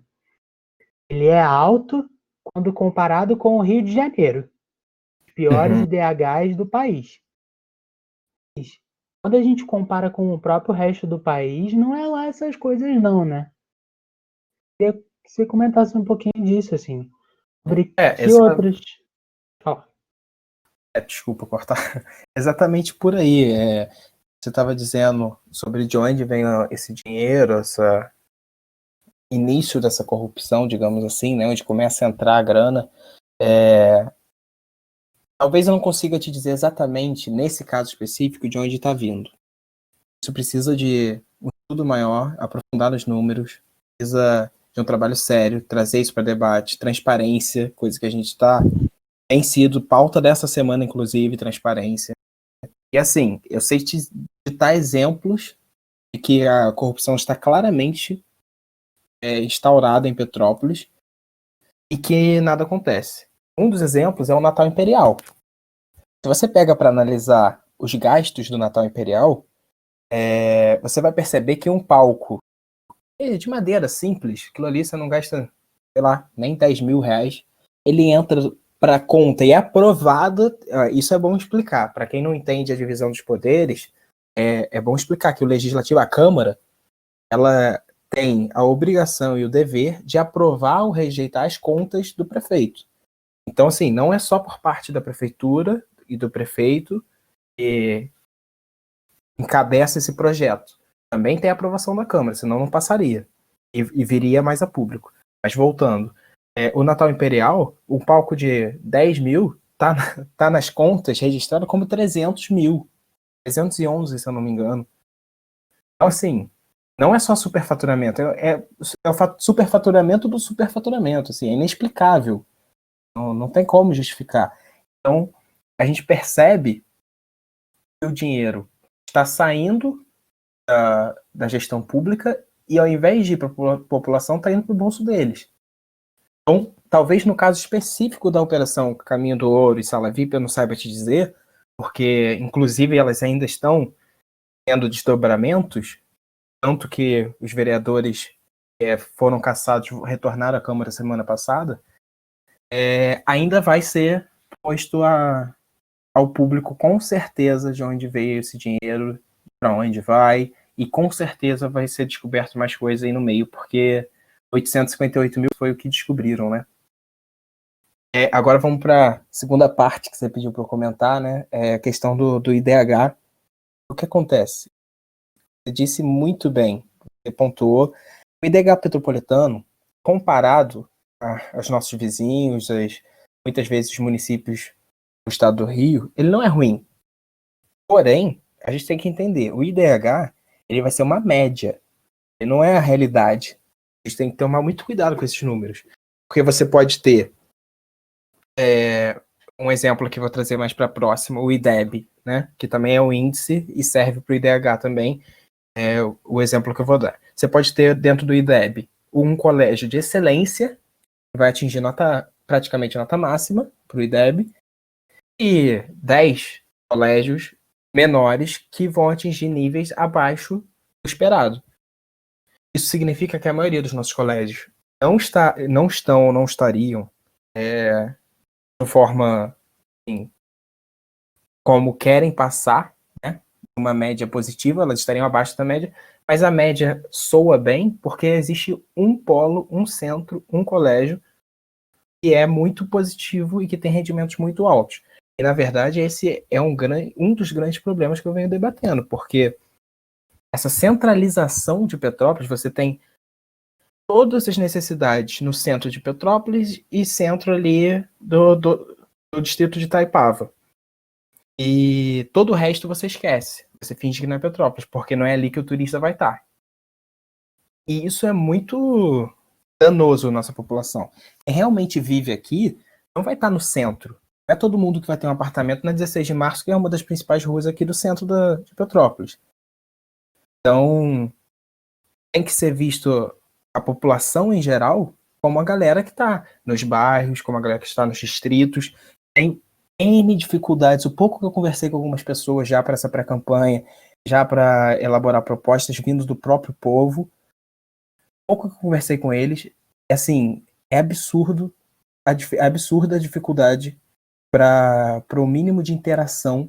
ele é alto quando comparado com o Rio de Janeiro, os piores IDHs do país. Quando a gente compara com o próprio resto do país, não é lá essas coisas não, né? Queria que você comentasse um pouquinho disso, assim, sobre que outras... Desculpa cortar. Exatamente por aí. Você estava dizendo sobre de onde vem esse dinheiro, esse início dessa corrupção, digamos assim, né, onde começa a entrar a grana. Talvez eu não consiga te dizer exatamente, nesse caso específico, de onde está vindo. Isso precisa de um estudo maior, aprofundar nos números, precisa de um trabalho sério, trazer isso para debate, transparência, coisa que a gente tem sido pauta dessa semana, inclusive, transparência. E assim, eu sei te citar exemplos de que a corrupção está claramente instaurada em Petrópolis e que nada acontece. Um dos exemplos é o Natal Imperial. Se você pega para analisar os gastos do Natal Imperial, você vai perceber que um palco de madeira simples, aquilo ali você não gasta, sei lá, nem 10 mil reais, ele entra para a conta e é aprovado. Isso é bom explicar. Para quem não entende a divisão dos poderes, é bom explicar que o Legislativo, a Câmara, ela tem a obrigação e o dever de aprovar ou rejeitar as contas do prefeito. Então, assim, não é só por parte da prefeitura e do prefeito que encabeça esse projeto. Também tem a aprovação da Câmara, senão não passaria e viria mais a público. Mas voltando, o Natal Imperial, um palco de 10 mil tá nas contas registrado como 300 mil. 311, se eu não me engano. Então, assim, não é só superfaturamento, é o superfaturamento do superfaturamento, assim, é inexplicável. Não tem como justificar. Então, a gente percebe que o dinheiro está saindo da gestão pública e, ao invés de ir para a população, está indo para o bolso deles. Então, talvez no caso específico da operação Caminho do Ouro e Sala VIP, eu não saiba te dizer, porque, inclusive, elas ainda estão tendo desdobramentos, tanto que os vereadores foram cassados, retornaram à Câmara semana passada, ainda vai ser posto ao público com certeza de onde veio esse dinheiro, para onde vai, e com certeza vai ser descoberto mais coisa aí no meio, porque 858 mil foi o que descobriram, né? Agora vamos para a segunda parte que você pediu para eu comentar, né? A questão do IDH. O que acontece? Você disse muito bem, você pontuou. O IDH petropolitano, comparado aos nossos vizinhos, muitas vezes os municípios do estado do Rio, ele não é ruim. Porém, a gente tem que entender, o IDH ele vai ser uma média, ele não é a realidade. A gente tem que tomar muito cuidado com esses números, porque você pode ter um exemplo que eu vou trazer mais para próximo, o IDEB, né, que também é um índice e serve para o IDH também, o exemplo que eu vou dar. Você pode ter dentro do IDEB um colégio de excelência, que vai atingir praticamente nota máxima para o IDEB, e 10 colégios menores que vão atingir níveis abaixo do esperado. Isso significa que a maioria dos nossos colégios não estariam de forma assim, como querem passar, né, uma média positiva, elas estariam abaixo da média, mas a média soa bem porque existe um polo, um centro, um colégio que é muito positivo e que tem rendimentos muito altos. E, na verdade, esse é um dos grandes problemas que eu venho debatendo, porque essa centralização de Petrópolis, você tem todas as necessidades no centro de Petrópolis e centro ali do distrito de Itaipava. E todo o resto você esquece. Você finge que não é Petrópolis, porque não é ali que o turista vai estar. E isso é muito danoso à nossa população. Quem realmente vive aqui não vai estar no centro. Não é todo mundo que vai ter um apartamento na 16 de março, que é uma das principais ruas aqui do centro de Petrópolis. Então, tem que ser visto a população em geral como a galera que está nos bairros, como a galera que está nos distritos. Tem N dificuldades. O pouco que eu conversei com algumas pessoas já para essa pré-campanha, já para elaborar propostas vindas do próprio povo, o pouco que eu conversei com eles, assim, é absurdo, é absurda a dificuldade para o mínimo de interação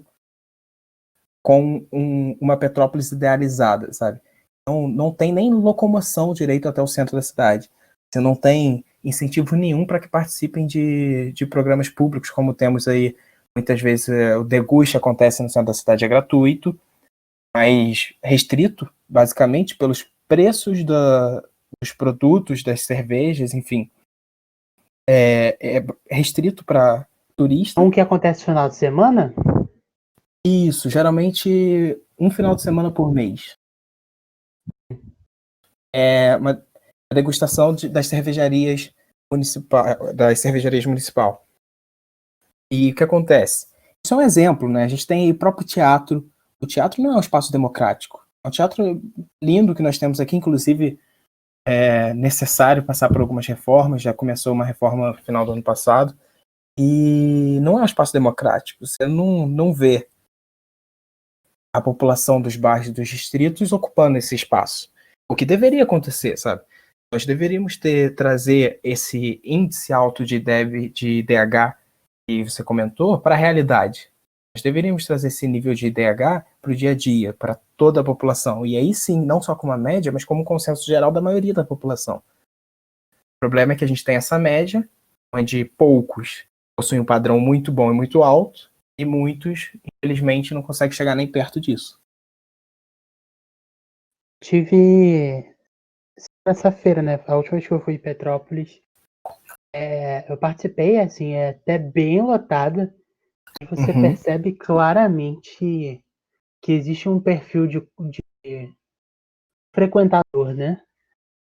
com uma Petrópolis idealizada, sabe? Não tem nem locomoção direito até o centro da cidade. Você não tem incentivo nenhum para que participem de programas públicos, como temos aí, muitas vezes o deguste acontece no centro da cidade, é gratuito, mas restrito, basicamente, pelos preços dos produtos, das cervejas, enfim. É restrito para turista. Um que acontece no final de semana? Isso, geralmente um final de semana por mês. É uma degustação das cervejarias municipal. E o que acontece? Isso é um exemplo, né? A gente tem aí o próprio teatro. O teatro não é um espaço democrático. É um teatro lindo que nós temos aqui, inclusive é necessário passar por algumas reformas. Já começou uma reforma no final do ano passado. E não é um espaço democrático. Você não vê a população dos bairros e dos distritos ocupando esse espaço. O que deveria acontecer, sabe? Nós deveríamos trazer esse índice alto de IDH que você comentou para a realidade. Nós deveríamos trazer esse nível de IDH para o dia a dia, para toda a população. E aí sim, não só como a média, mas como um consenso geral da maioria da população. O problema é que a gente tem essa média, onde poucos possuem um padrão muito bom e muito alto, e muitos, infelizmente, não conseguem chegar nem perto disso. Tive essa feira, né? A última vez que eu fui em Petrópolis, eu participei, assim, é até bem lotada. E você percebe claramente que existe um perfil de frequentador, né?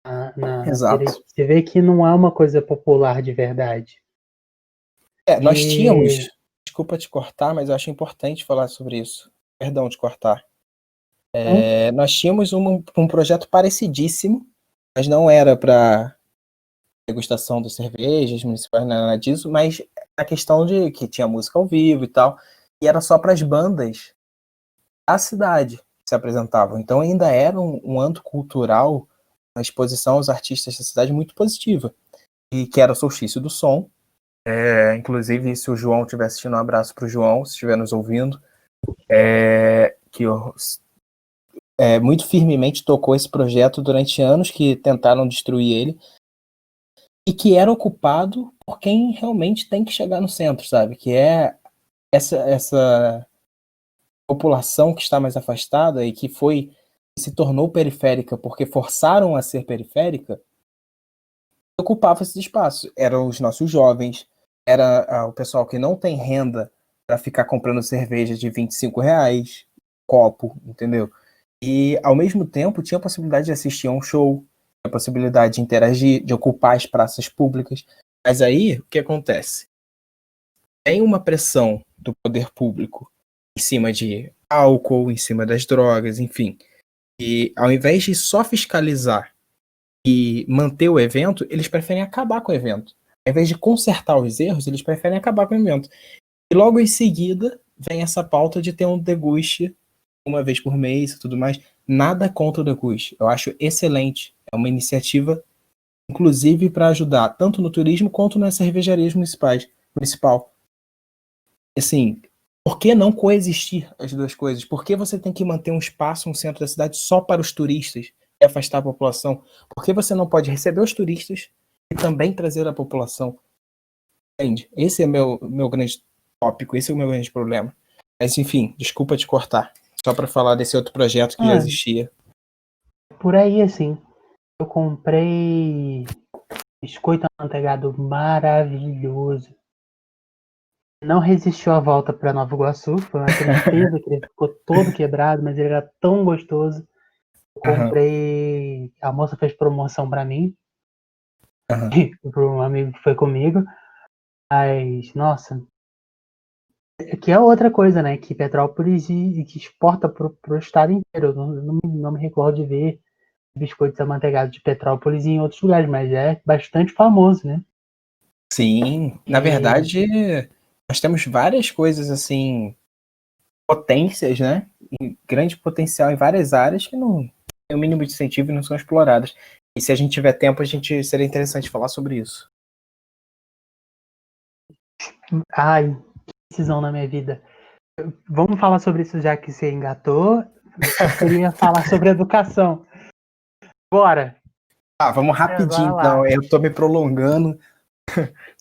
Na feira. Exato. Você vê que não é uma coisa popular de verdade. Nós tínhamos, desculpa te cortar, mas eu acho importante falar sobre isso. Perdão de cortar. Nós tínhamos um projeto parecidíssimo, mas não era para degustação de cervejas municipais, nada disso, mas a questão de que tinha música ao vivo e tal, e era só para as bandas da cidade que se apresentavam. Então ainda era um âmbito cultural, uma exposição aos artistas da cidade muito positiva, e que era o Solstício do Som. Inclusive, se o João estiver assistindo, um abraço para o João, se estiver nos ouvindo, que muito firmemente tocou esse projeto durante anos que tentaram destruir ele, e que era ocupado por quem realmente tem que chegar no centro, sabe? Que é essa população que está mais afastada e que se tornou periférica porque forçaram a ser periférica, ocupava esse espaço. Eram os nossos jovens, era o pessoal que não tem renda para ficar comprando cerveja de R$ 25, copo, entendeu? E, ao mesmo tempo, tinha a possibilidade de assistir a um show, a possibilidade de interagir, de ocupar as praças públicas. Mas aí, o que acontece? Tem uma pressão do poder público em cima de álcool, em cima das drogas, enfim. E, ao invés de só fiscalizar e manter o evento, eles preferem acabar com o evento. Ao invés de consertar os erros, eles preferem acabar com o evento. E logo em seguida, vem essa pauta de ter um deguste uma vez por mês e tudo mais. Nada contra o deguste. Eu acho excelente. É uma iniciativa, inclusive, para ajudar tanto no turismo quanto nas cervejarias municipal. Assim, por que não coexistir as duas coisas? Por que você tem que manter um espaço no centro da cidade só para os turistas e afastar a população? Por que você não pode receber os turistas e também trazer a população? Entende? Esse é meu grande tópico, esse é o meu grande problema. Mas, enfim, desculpa te cortar. Só para falar desse outro projeto que já existia. Por aí, assim, eu comprei biscoito amanteigado maravilhoso. não resistiu à volta para Nova Iguaçu, foi uma tristeza, que ele ficou todo quebrado, mas ele era tão gostoso. Eu Aham, comprei, a moça fez promoção para mim, aham. para um amigo que foi comigo, mas, nossa, que é outra coisa, né, que Petrópolis que exporta pro estado inteiro, eu não me recordo de ver biscoitos amanteigados de Petrópolis em outros lugares, mas é bastante famoso, né? Sim, na E, verdade, nós temos várias coisas assim, potências, né? Grande potencial em várias áreas que não têm o mínimo de incentivo e não são exploradas. E se a gente tiver tempo, seria interessante falar sobre isso. ai, que decisão na minha vida. Vamos falar sobre isso já que você engatou. Eu queria falar sobre educação. Bora! Ah, vamos rapidinho Vai então. lá. Eu tô me prolongando,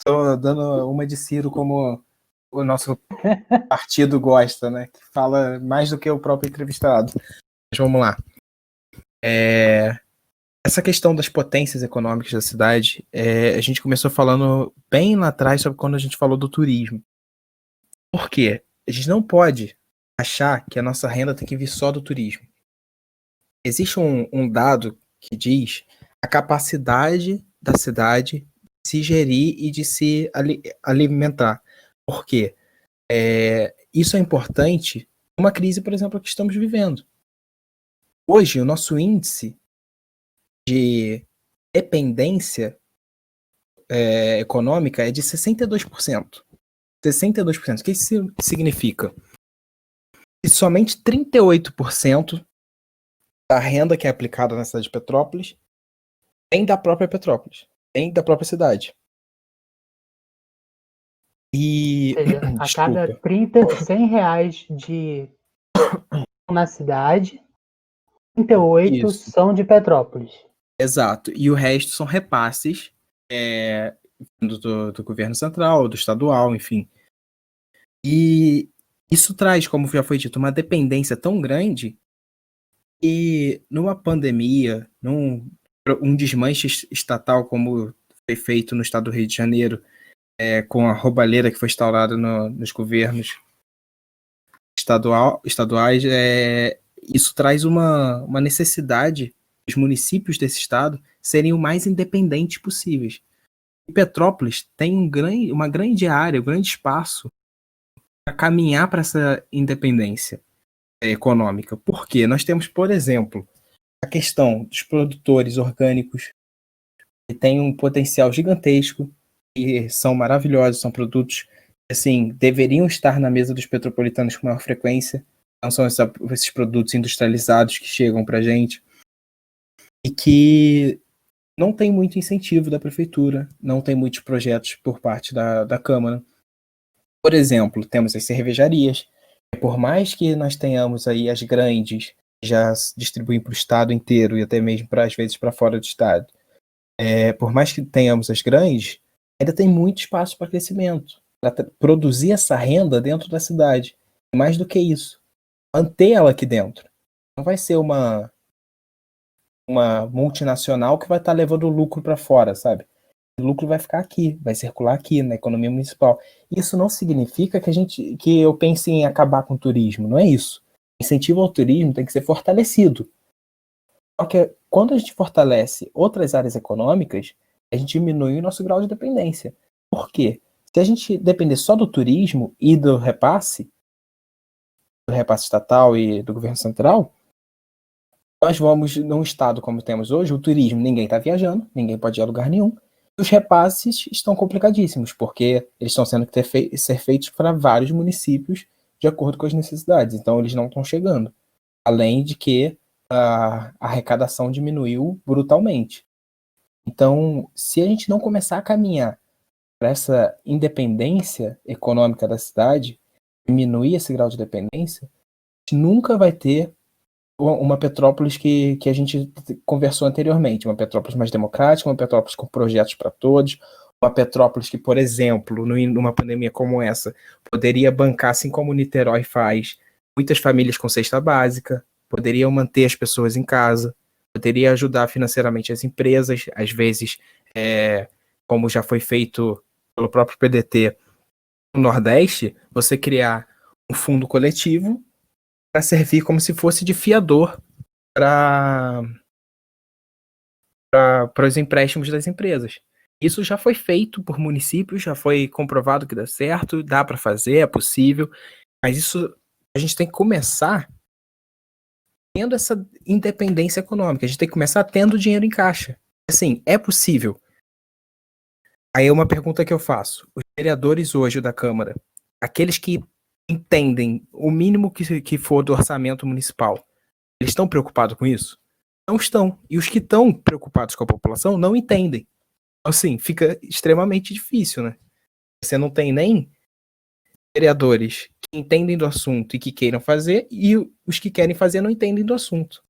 tô dando uma de Ciro como o nosso partido gosta, né? Que fala mais do que o próprio entrevistado. Mas vamos lá. Essa questão das potências econômicas da cidade, a gente começou falando bem lá atrás sobre quando a gente falou do turismo. Por quê? A gente não pode achar que a nossa renda tem que vir só do turismo. Existe um dado que diz a capacidade da cidade de se gerir e de se alimentar. Por quê? Isso é importante numa crise, por exemplo, que estamos vivendo. Hoje, o nosso índice de dependência econômica é de 62%. 62%. O que isso significa? Que somente 38% da renda que é aplicada na cidade de Petrópolis vem da própria Petrópolis, vem da própria cidade. E, Ou seja, a cada desculpa, 30, 100 reais na cidade, 38 isso, são de Petrópolis. exato. E o resto são repasses é, do governo central, do estadual, enfim. E isso traz, como já foi dito, uma dependência tão grande que numa pandemia, um desmanche estatal como foi feito no estado do Rio de Janeiro, com a roubalheira que foi instaurada nos governos estaduais, isso traz uma necessidade dos municípios desse estado serem o mais independentes possíveis. E Petrópolis tem uma grande área, um grande espaço para caminhar para essa independência econômica. Porque nós temos, por exemplo, a questão dos produtores orgânicos, que tem um potencial gigantesco, e são maravilhosos, são produtos que assim, deveriam estar na mesa dos petropolitanos com maior frequência, não são esses produtos industrializados que chegam para a gente, e que não tem muito incentivo da prefeitura, não tem muitos projetos por parte da Câmara. Por exemplo, temos as cervejarias, por mais que nós tenhamos aí as grandes, que já distribuem para o estado inteiro e até mesmo às vezes para fora do estado, por mais que tenhamos as grandes, ainda tem muito espaço para crescimento, para produzir essa renda dentro da cidade. E mais do que isso, manter ela aqui dentro. Não vai ser uma multinacional que vai estar levando lucro para fora, sabe? O lucro vai ficar aqui, vai circular aqui na economia municipal. Isso não significa que eu pense em acabar com o turismo, não é isso. O incentivo ao turismo tem que ser fortalecido. Só que quando a gente fortalece outras áreas econômicas, a gente diminui o nosso grau de dependência. Por quê? Se a gente depender só do turismo e do repasse estatal e do governo central, nós vamos, num estado como temos hoje, o turismo, ninguém está viajando, ninguém pode ir a lugar nenhum. E os repasses estão complicadíssimos, porque eles estão sendo ser feitos para vários municípios de acordo com as necessidades. Então, eles não estão chegando. Além de que a arrecadação diminuiu brutalmente. Então, se a gente não começar a caminhar para essa independência econômica da cidade, diminuir esse grau de dependência, a gente nunca vai ter uma Petrópolis que a gente conversou anteriormente, uma Petrópolis mais democrática, uma Petrópolis com projetos para todos, uma Petrópolis que, por exemplo, numa pandemia como essa, poderia bancar, assim como Niterói faz, muitas famílias com cesta básica, poderiam manter as pessoas em casa, poderia ajudar financeiramente as empresas, às vezes, como já foi feito pelo próprio PDT, no Nordeste, você criar um fundo coletivo para servir como se fosse de fiador para os empréstimos das empresas. Isso já foi feito por municípios, já foi comprovado que dá certo, dá para fazer, é possível, mas isso a gente tem que começar tendo essa independência econômica, a gente tem que começar tendo dinheiro em caixa. Assim, é possível. Aí é uma pergunta que eu faço. Os vereadores hoje da Câmara, aqueles que entendem o mínimo que for do orçamento municipal, eles estão preocupados com isso? Não estão. E os que estão preocupados com a população não entendem. Assim, fica extremamente difícil, né? Você não tem nem vereadores que entendem do assunto e que queiram fazer, e os que querem fazer não entendem do assunto.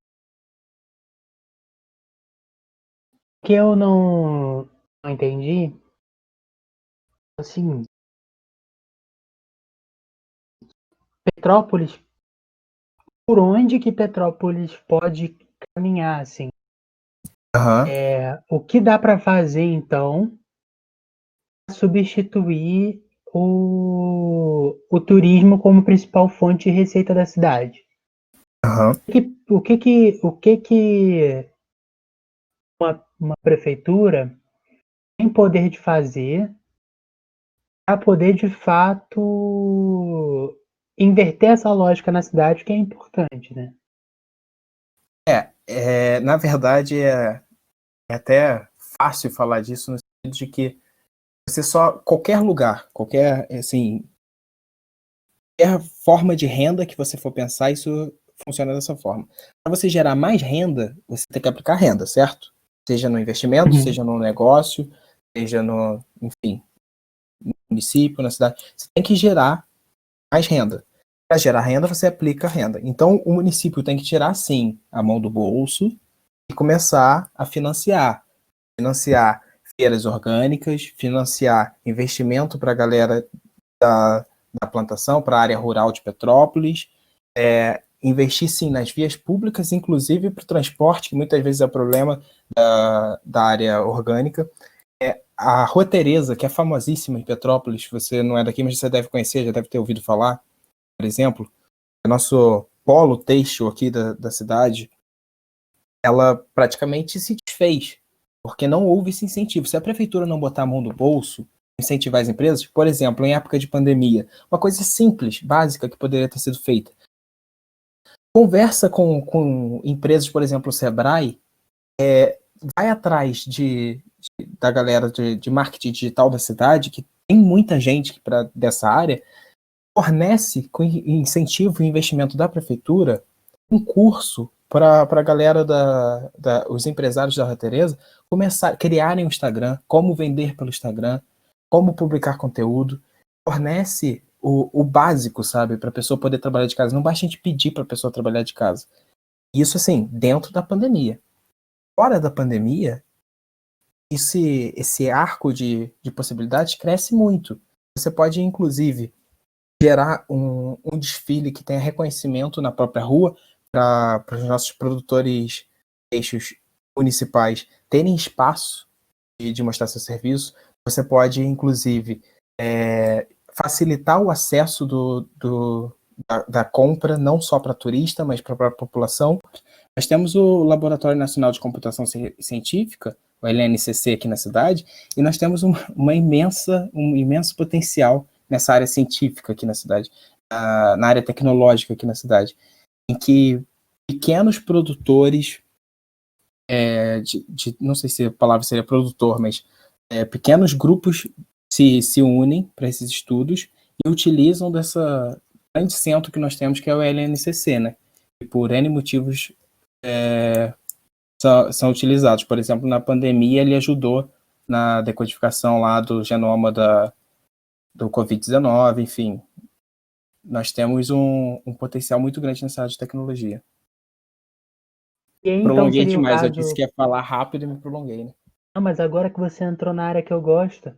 O que eu não entendi, assim, Petrópolis, por onde que Petrópolis pode caminhar, assim? Aham. O que dá para fazer, então, pra substituir o turismo como principal fonte de receita da cidade? Aham. O que que uma prefeitura tem poder de fazer para poder, de fato, inverter essa lógica na cidade, que é importante, né? Na verdade, é até fácil falar disso no sentido de que você qualquer lugar, assim, qualquer forma de renda que você for pensar, isso funciona dessa forma. Para você gerar mais renda, você tem que aplicar renda, certo? Seja no investimento, Uhum. seja no negócio, seja enfim, no município, na cidade. Você tem que gerar mais renda. Para gerar renda, você aplica renda. Então, o município tem que tirar, sim, a mão do bolso e começar a financiar feiras orgânicas, financiar investimento para a galera da plantação, para a área rural de Petrópolis, investir sim nas vias públicas, inclusive para o transporte, que muitas vezes é problema da área orgânica. A Rua Teresa, que é famosíssima em Petrópolis, você não é daqui, mas você deve conhecer, já deve ter ouvido falar, por exemplo, o nosso polo têxtil aqui da cidade, ela praticamente se desfez, porque não houve esse incentivo. Se a prefeitura não botar a mão no bolso, incentivar as empresas, por exemplo, em época de pandemia, uma coisa simples, básica, que poderia ter sido feita. Conversa com empresas, por exemplo, o Sebrae, vai atrás da galera de marketing digital da cidade, que tem muita gente dessa área, fornece com incentivo e investimento da prefeitura um curso para a galera os empresários da Rua Teresa criarem um Instagram, como vender pelo Instagram, como publicar conteúdo, fornece o básico, sabe, para a pessoa poder trabalhar de casa. Não basta a gente pedir para a pessoa trabalhar de casa. Isso, assim, dentro da pandemia. Fora da pandemia, esse arco de possibilidades cresce muito. Você pode, inclusive, gerar um desfile que tenha reconhecimento na própria rua para os nossos produtores eixos municipais terem espaço de mostrar seu serviço. Você pode, inclusive, facilitar o acesso da compra, não só para turista, mas para a própria população. Nós temos o Laboratório Nacional de Computação Científica, o LNCC, aqui na cidade, e nós temos um imenso potencial nessa área científica aqui na cidade, na área tecnológica aqui na cidade, em que pequenos produtores, não sei se a palavra seria produtor, mas pequenos grupos se unem para esses estudos e utilizam dessa grande centro que nós temos, que é o LNCC, né? E por N motivos são utilizados. Por exemplo, na pandemia, ele ajudou na decodificação lá do genoma do Covid-19, enfim. Nós temos um potencial muito grande nessa área de tecnologia. E aí, então, Prolonguei seria o demais, eu disse caso. que ia falar rápido e me prolonguei, né? Não, mas agora que você entrou na área que eu gosto,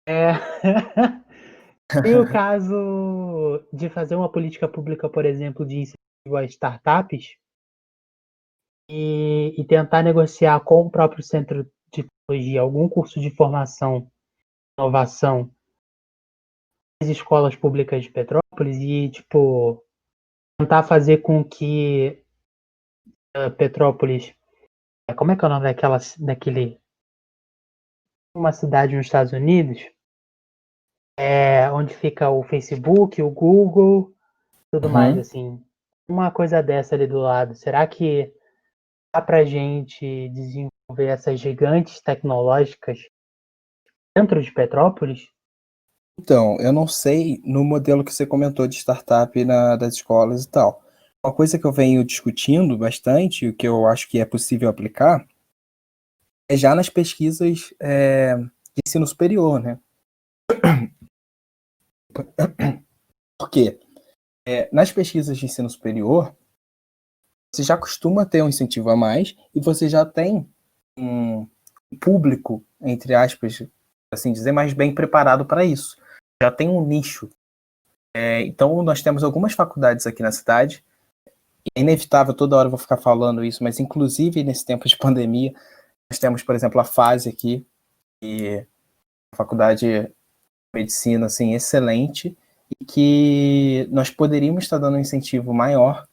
é. Seria o caso de fazer uma política pública, por exemplo, de incentivo a startups e tentar negociar com o próprio centro de tecnologia algum curso de formação, inovação, as escolas públicas de Petrópolis e, tipo, tentar fazer com que Petrópolis, como é que é o nome daquele, uma cidade nos Estados Unidos, onde fica o Facebook, o Google, tudo mais, Uhum. assim, uma coisa dessa ali do lado. Será que dá pra gente desenvolver essas gigantes tecnológicas dentro de Petrópolis? Então, eu não sei no modelo que você comentou de startup das escolas e tal. Uma coisa que eu venho discutindo bastante, o que eu acho que é possível aplicar, é já nas pesquisas de ensino superior, né? Por quê? Nas pesquisas de ensino superior, você já costuma ter um incentivo a mais e você já tem um público, entre aspas, assim dizer, mais bem preparado para isso. Já tem um nicho. Então, nós temos algumas faculdades aqui na cidade. É inevitável, toda hora eu vou ficar falando isso, mas inclusive nesse tempo de pandemia, nós temos, por exemplo, a FASE aqui, que é uma faculdade de medicina assim, excelente, e que nós poderíamos estar dando um incentivo maior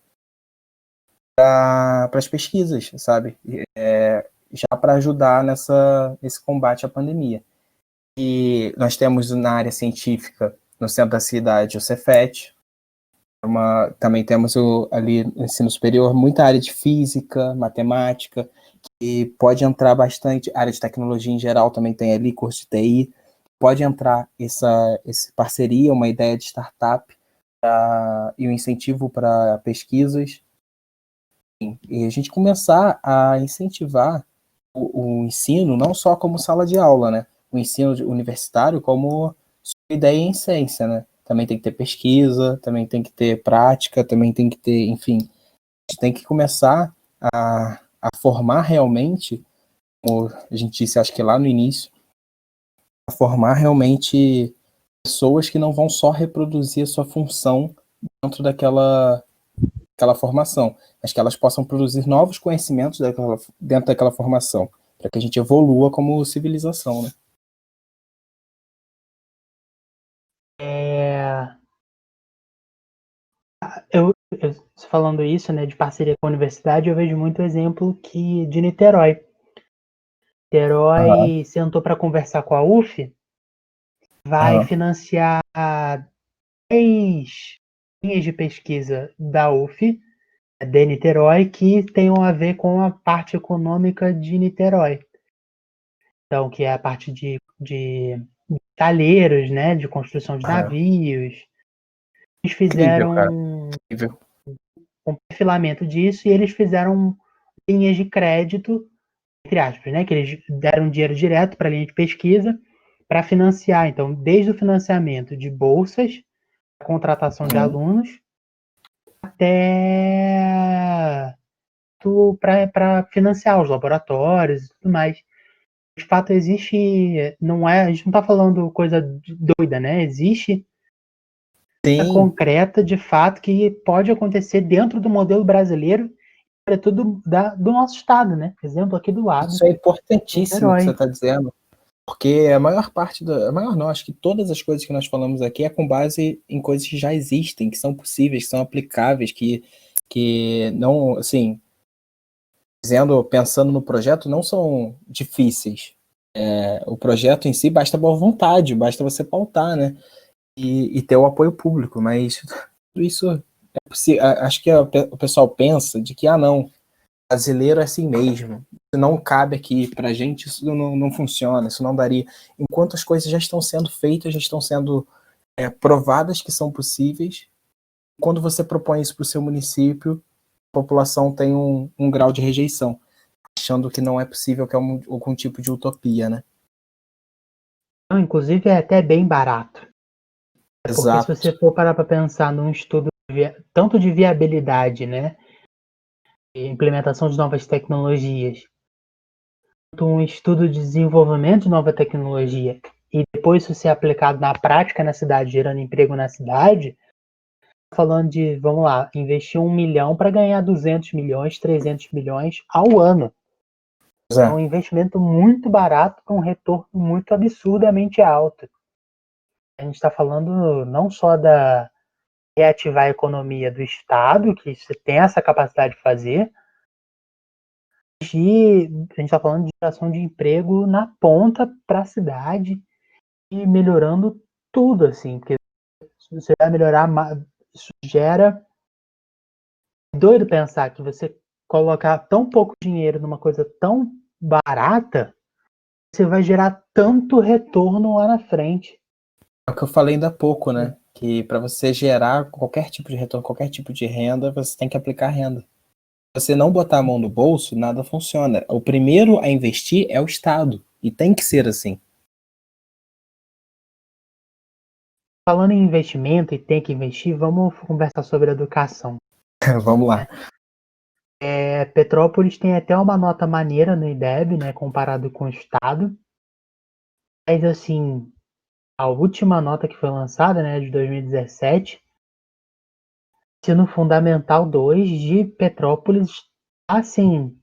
para as pesquisas, sabe? Já para ajudar nesse combate à pandemia. E nós temos na área científica, no centro da cidade, o Cefet. Também temos ali no ensino superior muita área de física, matemática, que pode entrar bastante, área de tecnologia em geral também tem ali, curso de TI, pode entrar essa parceria, uma ideia de startup e um incentivo para pesquisas, e a gente começar a incentivar o ensino não só como sala de aula, né? O ensino universitário como ideia em ciência, né? Também tem que ter pesquisa, também tem que ter prática, também tem que ter, enfim, a gente tem que começar a formar realmente, como a gente disse, acho que lá no início, a formar realmente pessoas que não vão só reproduzir a sua função dentro daquela formação, mas que elas possam produzir novos conhecimentos dentro daquela formação, para que a gente evolua como civilização, né? Falando isso, né, de parceria com a universidade, eu vejo muito exemplo de Niterói. Aham, Niterói sentou para conversar com a UF, vai aham, financiar 10 linhas de pesquisa da UF, de Niterói, que tenham a ver com a parte econômica de Niterói. Então, que é a parte de talheiros, né, de construção de aham. navios. Eles Incrível, cara. fizeram Incrível. um perfilamento disso e eles fizeram linhas de crédito, entre aspas, né, que eles deram dinheiro direto para a linha de pesquisa para financiar. Então, desde o financiamento de bolsas, a contratação de Uhum. alunos, até para financiar os laboratórios e tudo mais. De fato, existe, não é, a gente não está falando coisa doida, né? Existe Sim, concreta, de fato, que pode acontecer dentro do modelo brasileiro, sobretudo do nosso estado, né? Exemplo aqui do lado, isso é importantíssimo o que você Niterói. está dizendo, porque a maior parte a maior não, acho que todas as coisas que nós falamos aqui é com base em coisas que já existem, que são possíveis, que são aplicáveis, que não, assim, pensando no projeto, não são difíceis. O projeto em si basta boa vontade, basta você pautar, né? E ter o apoio público, mas tudo isso é possível. Acho que o pessoal pensa de que, não, brasileiro é assim mesmo. Se não cabe aqui pra gente, isso não funciona, isso não daria. Enquanto as coisas já estão sendo feitas, já estão sendo provadas que são possíveis, quando você propõe isso para o seu município, a população tem um grau de rejeição, achando que não é possível, que é algum tipo de utopia, né? Não, inclusive é até bem barato. Porque se Exato. você for parar para pensar num estudo tanto de viabilidade, né? E implementação de novas tecnologias, quanto um estudo de desenvolvimento de nova tecnologia, e depois isso ser aplicado na prática na cidade, gerando emprego na cidade, falando de, vamos lá, investir 1 milhão para ganhar 200 milhões, 300 milhões ao ano. Pois É um é. investimento muito barato com um retorno muito absurdamente alto. A gente está falando não só da reativar a economia do Estado, que você tem essa capacidade de fazer, a gente está falando de geração de emprego na ponta para a cidade e melhorando tudo, assim, porque se você vai melhorar, isso gera. É doido pensar que você colocar tão pouco dinheiro numa coisa tão barata, você vai gerar tanto retorno lá na frente. É o que eu falei ainda há pouco, né? Que para você gerar qualquer tipo de retorno, qualquer tipo de renda, você tem que aplicar renda. Se você não botar a mão no bolso, nada funciona. O primeiro a investir é o Estado. E tem que ser assim. Falando em investimento e tem que investir, vamos conversar sobre educação. Vamos lá. Petrópolis tem até uma nota maneira no IDEB, né, comparado com o Estado. Mas, assim, a última nota que foi lançada, né, de 2017, ensino fundamental 2 de Petrópolis, assim,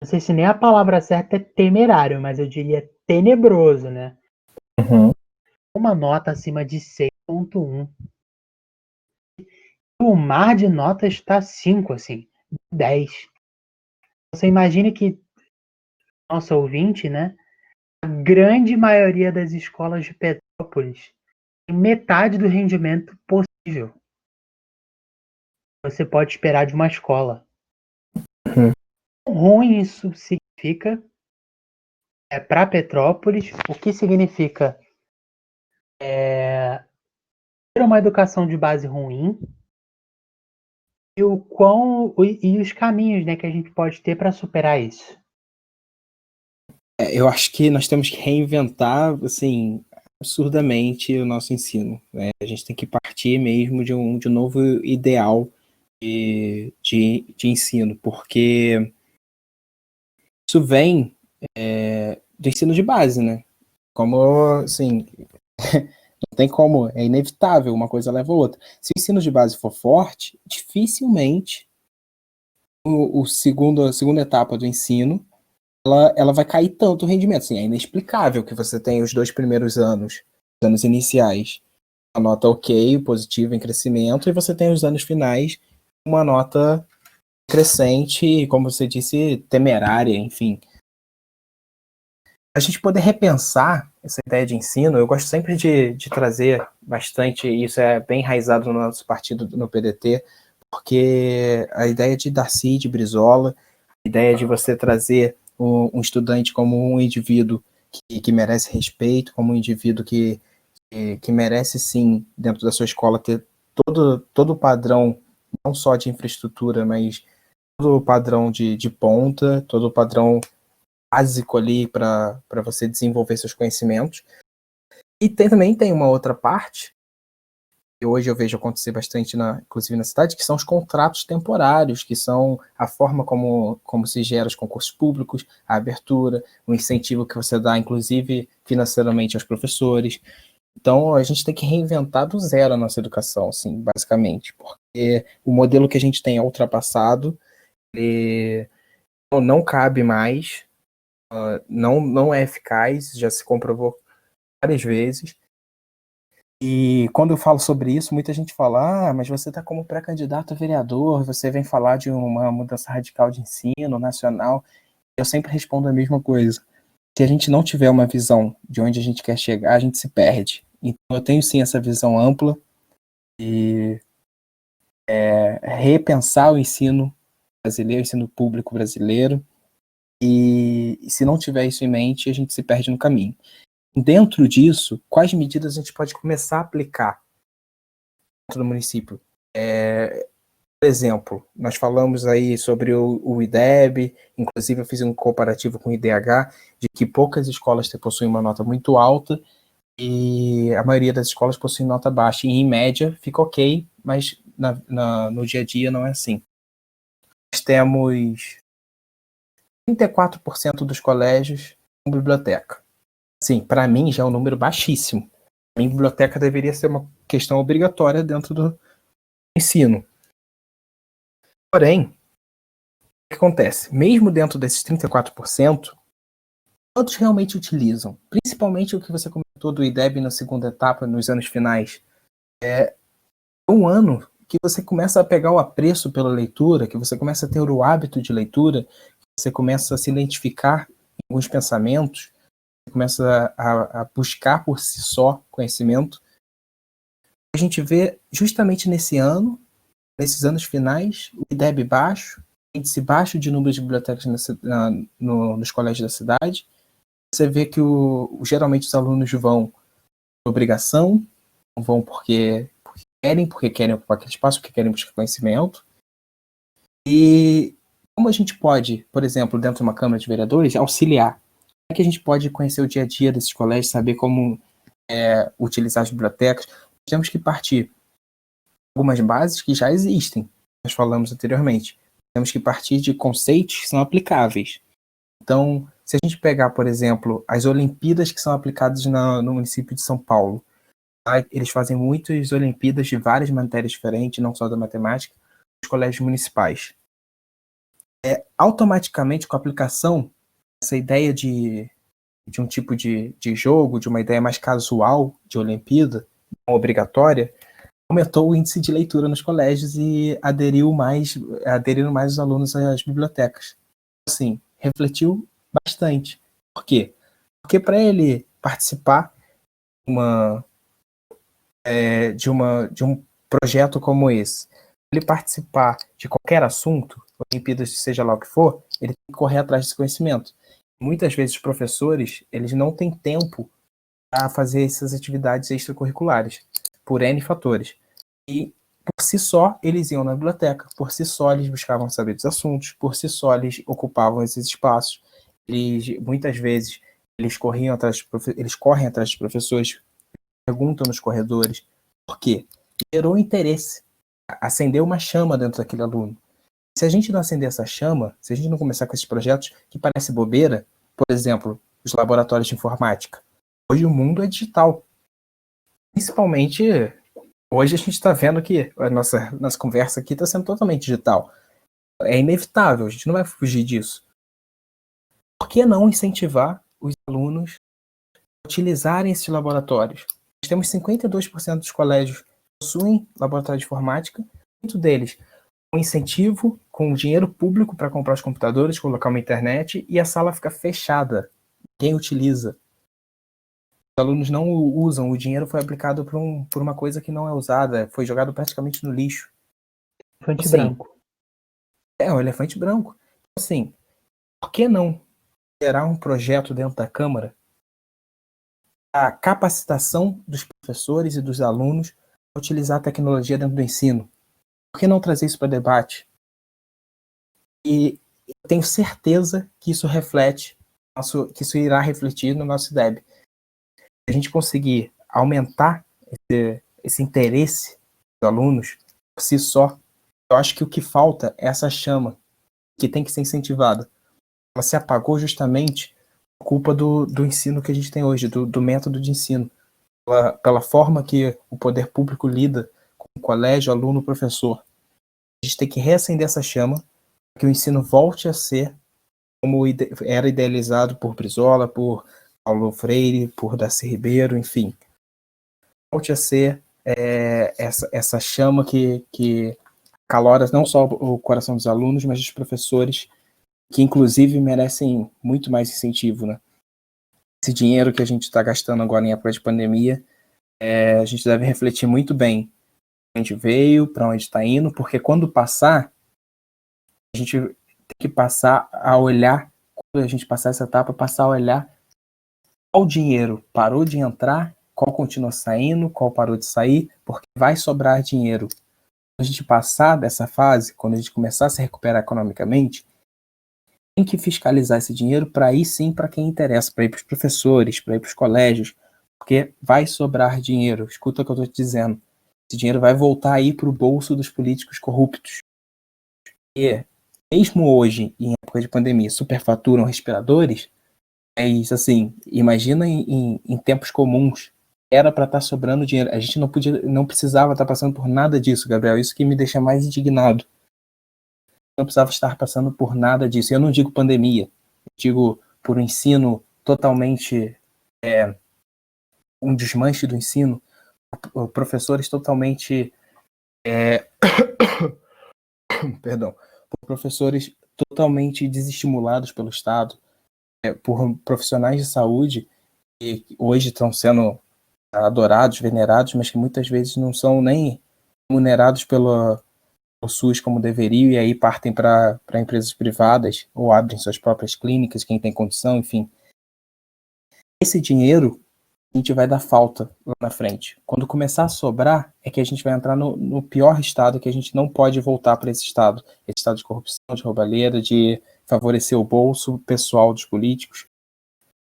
não sei se nem a palavra certa é temerário, mas eu diria tenebroso, né? Uhum. Uma nota acima de 6,1. O mar de notas está 5, assim, 10. Você imagine que, nosso ouvinte, né? A grande maioria das escolas de Petrópolis tem metade do rendimento possível. Você pode esperar de uma escola. Uhum. Ruim isso significa para Petrópolis, o que significa ter uma educação de base ruim e e os caminhos, né, que a gente pode ter para superar isso. Eu acho que nós temos que reinventar, assim, absurdamente o nosso ensino, né? A gente tem que partir mesmo de um novo ideal de ensino, porque isso vem do ensino de base, né? Como, assim, não tem como, é inevitável, uma coisa leva a outra. Se o ensino de base for forte, dificilmente a segunda etapa do ensino ela vai cair tanto o rendimento. Assim, é inexplicável que você tenha os 2 primeiros anos, os anos iniciais, uma nota ok, positiva em crescimento, e você tem os anos finais, uma nota crescente, como você disse, temerária, enfim. A gente poder repensar essa ideia de ensino, eu gosto sempre de trazer bastante, isso é bem enraizado no nosso partido, no PDT, porque a ideia de Darcy, de Brizola, a ideia de você trazer um estudante como um indivíduo que merece respeito, como um indivíduo que merece sim, dentro da sua escola, ter todo o padrão, não só de infraestrutura, mas todo o padrão de ponta, todo o padrão básico ali para você desenvolver seus conhecimentos. E também tem uma outra parte, que hoje eu vejo acontecer bastante, inclusive na cidade, que são os contratos temporários, que são a forma como se gera os concursos públicos, a abertura, o incentivo que você dá, inclusive financeiramente, aos professores. Então, a gente tem que reinventar do zero a nossa educação, assim, basicamente, porque o modelo que a gente tem é ultrapassado, ele não cabe mais, não é eficaz, já se comprovou várias vezes. E quando eu falo sobre isso, muita gente fala: mas você está como pré-candidato a vereador, você vem falar de uma mudança radical de ensino nacional. Eu sempre respondo a mesma coisa. Se a gente não tiver uma visão de onde a gente quer chegar, a gente se perde. Então eu tenho sim essa visão ampla e repensar o ensino brasileiro, o ensino público brasileiro, e se não tiver isso em mente, a gente se perde no caminho. Dentro disso, quais medidas a gente pode começar a aplicar dentro do município? Por exemplo, nós falamos aí sobre o IDEB, inclusive eu fiz um comparativo com o IDH, de que poucas escolas possuem uma nota muito alta e a maioria das escolas possuem nota baixa. E, em média, fica ok, mas no dia a dia não é assim. Nós temos 34% dos colégios com biblioteca. Sim, para mim já é um número baixíssimo. A biblioteca deveria ser uma questão obrigatória dentro do ensino. Porém, o que acontece? Mesmo dentro desses 34%, quantos realmente utilizam? Principalmente o que você comentou todo o IDEB na segunda etapa, nos anos finais, é um ano que você começa a pegar o apreço pela leitura, que você começa a ter o hábito de leitura, que você começa a se identificar em alguns pensamentos, você começa a buscar por si só conhecimento. A gente vê justamente nesse ano, nesses anos finais, o IDEB baixo, índice baixo de número de bibliotecas nos colégios da cidade. Você vê que geralmente os alunos vão por obrigação, não vão porque querem ocupar aquele espaço, porque querem buscar conhecimento. E como a gente pode, por exemplo, dentro de uma Câmara de Vereadores, auxiliar? Como é que a gente pode conhecer o dia a dia desses colégios, saber como utilizar as bibliotecas? Temos que partir de algumas bases que já existem, nós falamos anteriormente. Temos que partir de conceitos que são aplicáveis. Então, se a gente pegar, por exemplo, as Olimpíadas que são aplicadas no município de São Paulo, eles fazem muitas Olimpíadas de várias matérias diferentes, não só da matemática, nos colégios municipais. Automaticamente, com a aplicação, essa ideia de um tipo de jogo, de uma ideia mais casual de Olimpíada, não obrigatória, aumentou o índice de leitura nos colégios e aderiram mais os alunos às bibliotecas. Assim, refletiu bastante. Por quê? Porque para ele participar de um projeto como esse, ele participar de qualquer assunto, Olimpíadas, seja lá o que for, ele tem que correr atrás desse conhecimento. Muitas vezes os professores, eles não têm tempo para fazer essas atividades extracurriculares, por N fatores. E, por si só, eles iam na biblioteca, por si só, eles buscavam saber dos assuntos, por si só, eles ocupavam esses espaços. Muitas vezes, eles correm atrás dos professores, perguntam nos corredores. Por quê? Gerou interesse, acendeu uma chama dentro daquele aluno. Se a gente não acender essa chama, se a gente não começar com esses projetos que parece bobeira, por exemplo, os laboratórios de informática. Hoje o mundo é digital. Principalmente, hoje a gente está vendo que a nossa conversa aqui está sendo totalmente digital. É inevitável, a gente não vai fugir disso. Por que não incentivar os alunos a utilizarem esses laboratórios? Nós temos 52% dos colégios que possuem laboratório de informática, muito deles com incentivo, com dinheiro público para comprar os computadores, colocar uma internet, e a sala fica fechada. Ninguém utiliza. Os alunos não usam, o dinheiro foi aplicado por uma coisa que não é usada, foi jogado praticamente no lixo. Elefante branco. É um elefante branco. Assim, por que não gerar um projeto dentro da Câmara a capacitação dos professores e dos alunos a utilizar a tecnologia dentro do ensino? Por que não trazer isso para debate? E eu tenho certeza que isso que isso irá refletir no nosso IDEB. Se a gente conseguir aumentar esse interesse dos alunos por si só, eu acho que o que falta é essa chama que tem que ser incentivada. Ela se apagou justamente por culpa do ensino que a gente tem hoje, do método de ensino, pela forma que o poder público lida com o colégio, aluno, professor. A gente tem que reacender essa chama para que o ensino volte a ser como era idealizado por Brizola, por Paulo Freire, por Darcy Ribeiro, enfim. Volte a ser essa chama que calora não só o coração dos alunos, mas dos professores, que inclusive merecem muito mais incentivo, né? Esse dinheiro que a gente está gastando agora em época de pandemia, a gente deve refletir muito bem a gente veio, para onde está indo, porque quando passar, a gente tem que passar a olhar, quando a gente passar essa etapa, passar a olhar qual dinheiro parou de entrar, qual continua saindo, qual parou de sair, porque vai sobrar dinheiro. Quando a gente passar dessa fase, quando a gente começar a se recuperar economicamente, tem que fiscalizar esse dinheiro para ir sim para quem interessa, para ir para os professores, para ir para os colégios, porque vai sobrar dinheiro. Escuta o que eu estou te dizendo. Esse dinheiro vai voltar aí para o bolso dos políticos corruptos. E mesmo hoje, em época de pandemia, superfaturam respiradores, mas assim, imagina em tempos comuns, era para estar sobrando dinheiro. A gente não precisava estar passando por nada disso, Gabriel. Isso que me deixa mais indignado. Não precisava estar passando por nada disso. Eu não digo pandemia, eu digo por um ensino totalmente um desmanche do ensino, professores totalmente perdão, por professores totalmente desestimulados pelo Estado, por profissionais de saúde que hoje estão sendo adorados, venerados, mas que muitas vezes não são nem remunerados pelo SUS como deveriam, e aí partem para empresas privadas ou abrem suas próprias clínicas, quem tem condição, enfim. Esse dinheiro a gente vai dar falta lá na frente. Quando começar a sobrar, é que a gente vai entrar no pior estado, que a gente não pode voltar para esse estado de corrupção, de roubalheira, de favorecer o bolso pessoal dos políticos,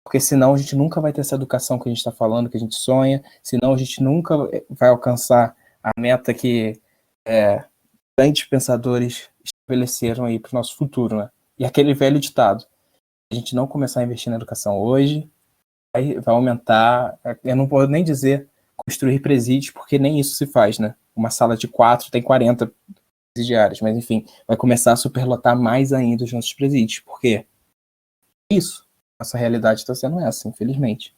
porque senão a gente nunca vai ter essa educação que a gente está falando, que a gente sonha, senão a gente nunca vai alcançar a meta que grandes pensadores estabeleceram aí para o nosso futuro, né? E aquele velho ditado, se a gente não começar a investir na educação hoje, vai aumentar, eu não vou nem dizer construir presídios, porque nem isso se faz, né? Uma sala de 4 tem 40 presidiários, mas enfim, vai começar a superlotar mais ainda os nossos presídios, porque isso, nossa realidade está sendo essa, infelizmente.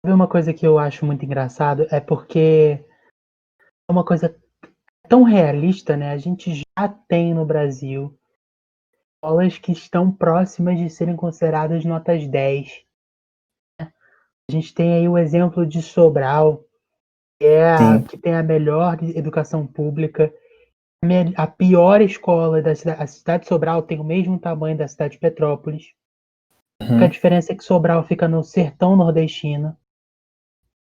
Uma coisa que eu acho muito engraçado é porque é uma coisa tão realista, né? A gente já tem no Brasil escolas que estão próximas de serem consideradas notas 10. A gente tem aí o exemplo de Sobral, que tem a melhor educação pública. A pior escola da cidade, a cidade de Sobral tem o mesmo tamanho da cidade de Petrópolis. A diferença é que Sobral fica no sertão nordestino,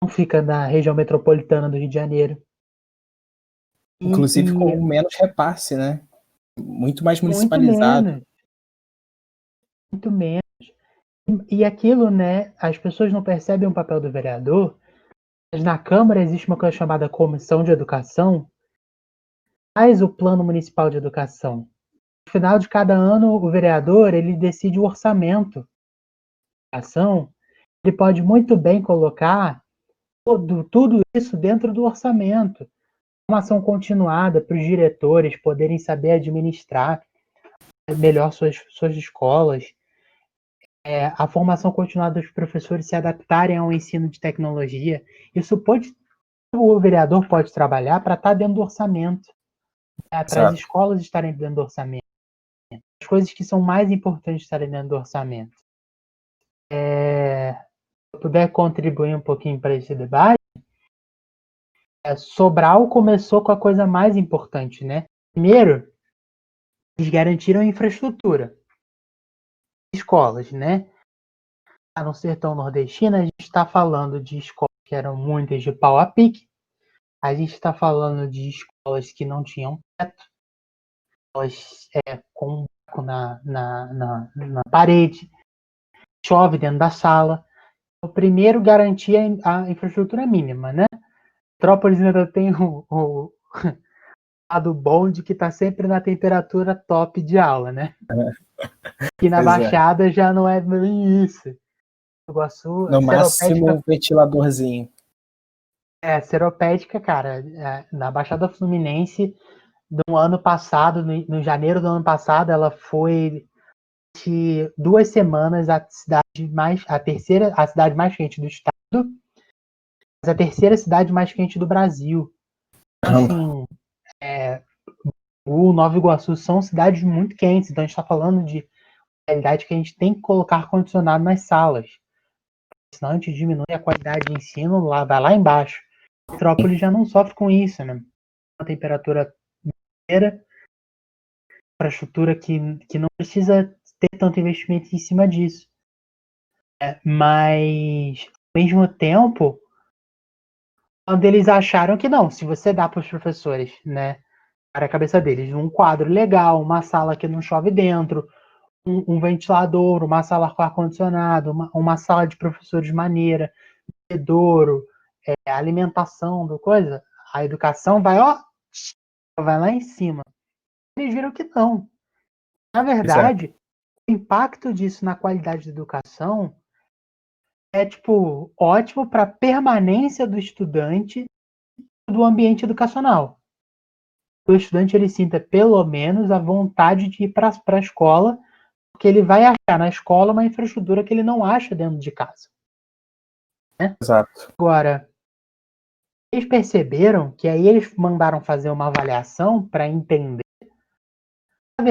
não fica na região metropolitana do Rio de Janeiro. Inclusive com menos repasse, né? Muito mais municipalizado. Muito menos. E aquilo, né? As pessoas não percebem o papel do vereador, mas na Câmara existe uma coisa chamada Comissão de Educação, faz o Plano Municipal de Educação. No final de cada ano, o vereador ele decide o orçamento da educação. Ele pode muito bem colocar tudo isso dentro do orçamento. Uma ação continuada para os diretores poderem saber administrar melhor suas escolas. A formação continuada dos professores se adaptarem ao ensino de tecnologia. Isso o vereador pode trabalhar para estar dentro do orçamento, para as escolas estarem dentro do orçamento. As coisas que são mais importantes estarem dentro do orçamento. Se eu puder contribuir um pouquinho para esse debate, Sobral começou com a coisa mais importante, né? Primeiro, eles garantiram a infraestrutura. Escolas, né? No sertão nordestino, a gente está falando de escolas que eram muitas de pau a pique. A gente está falando de escolas que não tinham teto, escolas com um buraco na parede, chove dentro da sala. O primeiro garantia a infraestrutura mínima, né? Petrópolis ainda tem o lado bom de que está sempre na temperatura top de aula, né? E na Baixada já não é bem isso. Iguaçu, no máximo um ventiladorzinho. Seropédica, cara, na Baixada Fluminense, no ano passado, no janeiro do ano passado, ela foi de 2 semanas a cidade mais quente do estado, mas a terceira cidade mais quente do Brasil. Então, assim, o Nova Iguaçu são cidades muito quentes, então a gente está falando de realidade que a gente tem que colocar ar-condicionado nas salas. Senão a gente diminui a qualidade de ensino, vai lá embaixo. Petrópolis já não sofre com isso, né? Uma temperatura inteira, infraestrutura que não precisa ter tanto investimento em cima disso. Mas, ao mesmo tempo, quando eles acharam que não, se você dá para os professores, né, para a cabeça deles, um quadro legal, uma sala que não chove dentro, um ventilador, uma sala com ar-condicionado, uma sala de professores maneira, bebedouro, alimentação, do coisa, a educação vai lá em cima. Eles viram que não. Na verdade, o impacto disso na qualidade da educação é ótimo para a permanência do estudante do ambiente educacional. O estudante ele sinta pelo menos a vontade de ir para a escola, porque ele vai achar na escola uma infraestrutura que ele não acha dentro de casa. né? Exato. Agora, eles perceberam que aí eles mandaram fazer uma avaliação para entender. Na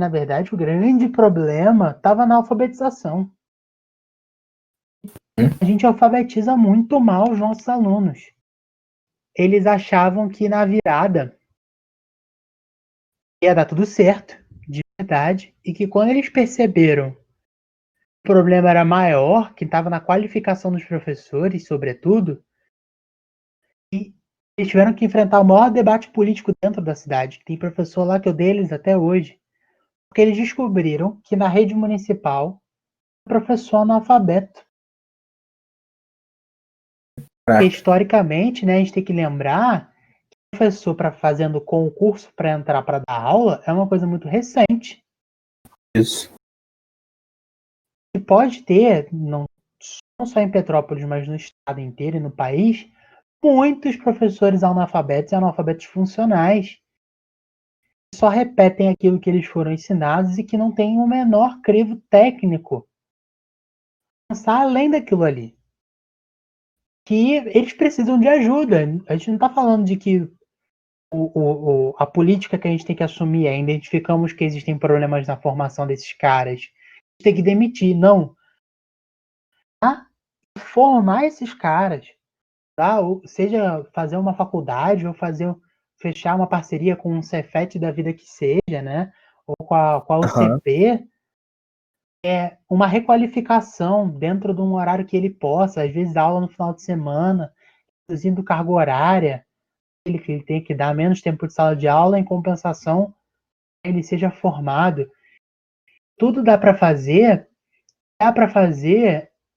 verdade, o grande problema estava na alfabetização. A gente alfabetiza muito mal os nossos alunos. Eles achavam que na virada ia dar tudo certo, de verdade, e que quando eles perceberam que o problema era maior, que estava na qualificação dos professores, sobretudo, e eles tiveram que enfrentar o maior debate político dentro da cidade. Tem professor lá que eu odeio eles até hoje, porque eles descobriram que na rede municipal o professor é analfabeto. Porque historicamente, né, a gente tem que lembrar que o professor para fazendo concurso para entrar para dar aula é uma coisa muito recente. Isso. E pode ter, não só em Petrópolis, mas no estado inteiro e no país, muitos professores analfabetos e analfabetos funcionais que só repetem aquilo que eles foram ensinados e que não têm o menor crivo técnico pensar além daquilo ali. Que eles precisam de ajuda. A gente não está falando de que a política que a gente tem que assumir é identificamos que existem problemas na formação desses caras, a gente tem que demitir. Não. Formar esses caras, tá? Ou seja, fazer uma faculdade ou fechar uma parceria com um Cefet da vida que seja, né? Ou com a UCP, é uma requalificação dentro de um horário que ele possa, às vezes aula no final de semana, reduzindo carga horária, que ele tem que dar menos tempo de sala de aula, em compensação, ele seja formado. Tudo dá para fazer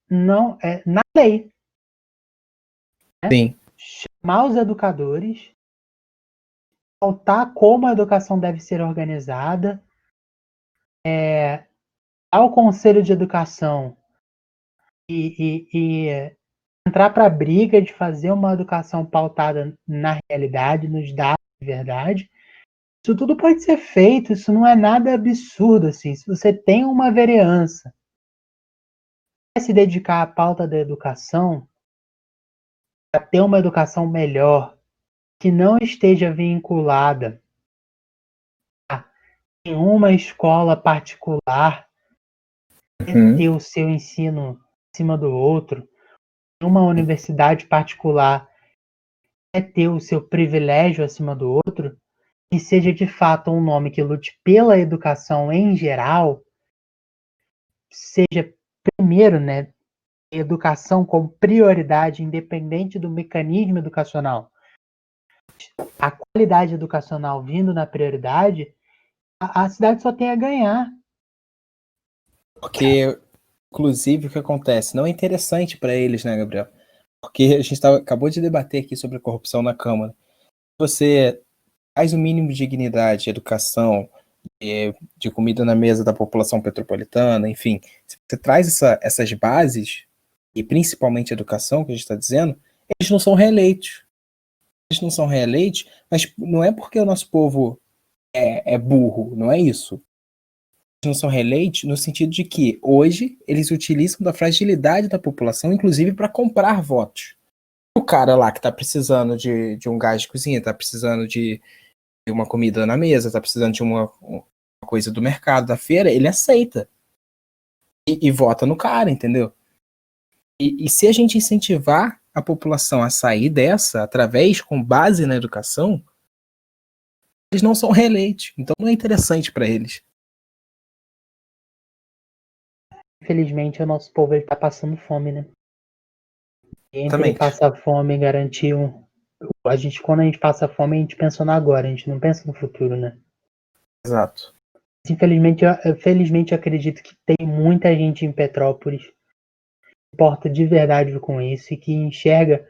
não na lei. Né? Sim. Chamar os educadores, pautar como a educação deve ser organizada, ao Conselho de Educação e entrar para a briga de fazer uma educação pautada na realidade, nos dados de verdade. Isso tudo pode ser feito, isso não é nada absurdo, assim. Se você tem uma vereança, quer se dedicar à pauta da educação, para ter uma educação melhor, que não esteja vinculada a nenhuma escola particular, ter o seu ensino acima do outro, uma universidade particular ter o seu privilégio acima do outro, que seja de fato um nome que lute pela educação em geral, seja primeiro, né, educação como prioridade, independente do mecanismo educacional, a qualidade educacional vindo na prioridade, a cidade só tem a ganhar. Porque, inclusive, o que acontece? Não é interessante para eles, né, Gabriel? Porque a gente acabou de debater aqui sobre a corrupção na Câmara. Você faz o mínimo de dignidade, educação, de comida na mesa da população petropolitana, enfim, se você traz essas bases, e principalmente a educação, que a gente está dizendo, eles não são reeleitos. Eles não são reeleitos, mas não é porque o nosso povo é burro, não é isso. Eles não são reeleitos no sentido de que hoje eles utilizam da fragilidade da população, inclusive para comprar votos. O cara lá que está precisando de um gás de cozinha, está precisando de uma comida na mesa, está precisando de uma coisa do mercado, da feira, ele aceita. E vota no cara, entendeu? E se a gente incentivar a população a sair dessa, com base na educação, eles não são reeleitos. Então não é interessante para eles. Infelizmente, o nosso povo está passando fome, né? E entre Exatamente. passar fome e garantir quando a gente passa fome, a gente pensa no agora, a gente não pensa no futuro, né? Exato. Felizmente, eu acredito que tem muita gente em Petrópolis que se importa de verdade com isso e que enxerga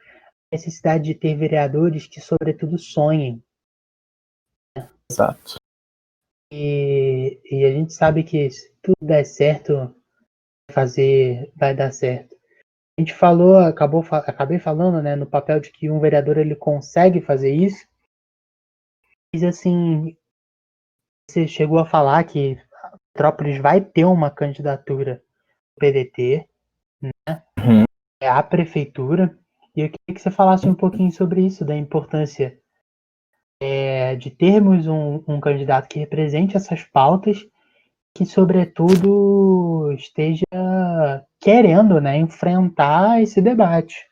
a necessidade de ter vereadores que, sobretudo, sonhem. Exato. E a gente sabe que se tudo der certo, vai dar certo. A gente acabei falando, né, no papel de que um vereador ele consegue fazer isso. Mas assim, você chegou a falar que Petrópolis vai ter uma candidatura do PDT, né? Uhum. à prefeitura. E eu queria que você falasse um pouquinho sobre isso, da importância de termos um candidato que represente essas pautas, que, sobretudo, esteja querendo, né, enfrentar esse debate.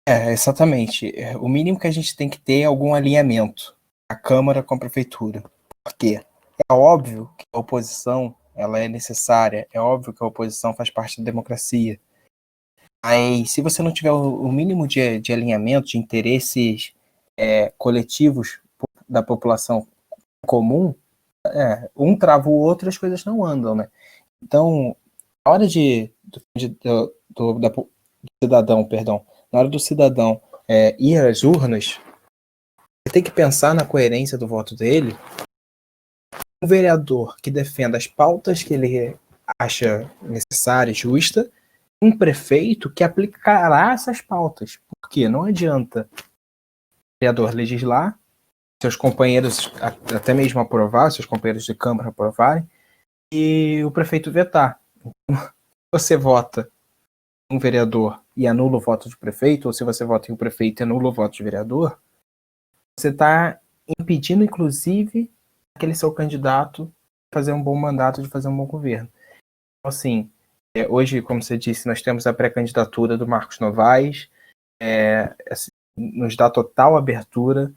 Exatamente. O mínimo que a gente tem que ter é algum alinhamento, a Câmara com a Prefeitura. Por quê? É óbvio que a oposição ela é necessária, é óbvio que a oposição faz parte da democracia. Mas se você não tiver o mínimo de alinhamento, de interesses coletivos da população comum, um trava o outro e as coisas não andam, né? Então, na hora do cidadão, perdão, na hora do cidadão ir às urnas, você tem que pensar na coerência do voto dele. Um vereador que defenda as pautas que ele acha necessária e justa, um prefeito que aplicará essas pautas. Porque não adianta o vereador legislar, seus companheiros até mesmo aprovar, seus companheiros de Câmara aprovarem, e o prefeito vetar. Você vota um vereador e anula o voto de prefeito, ou se você vota em um prefeito e anula o voto de vereador, você está impedindo, inclusive, aquele seu candidato de fazer um bom mandato, de fazer um bom governo. Então, assim, hoje, como você disse, nós temos a pré-candidatura do Marcos Novaes, assim, nos dá total abertura,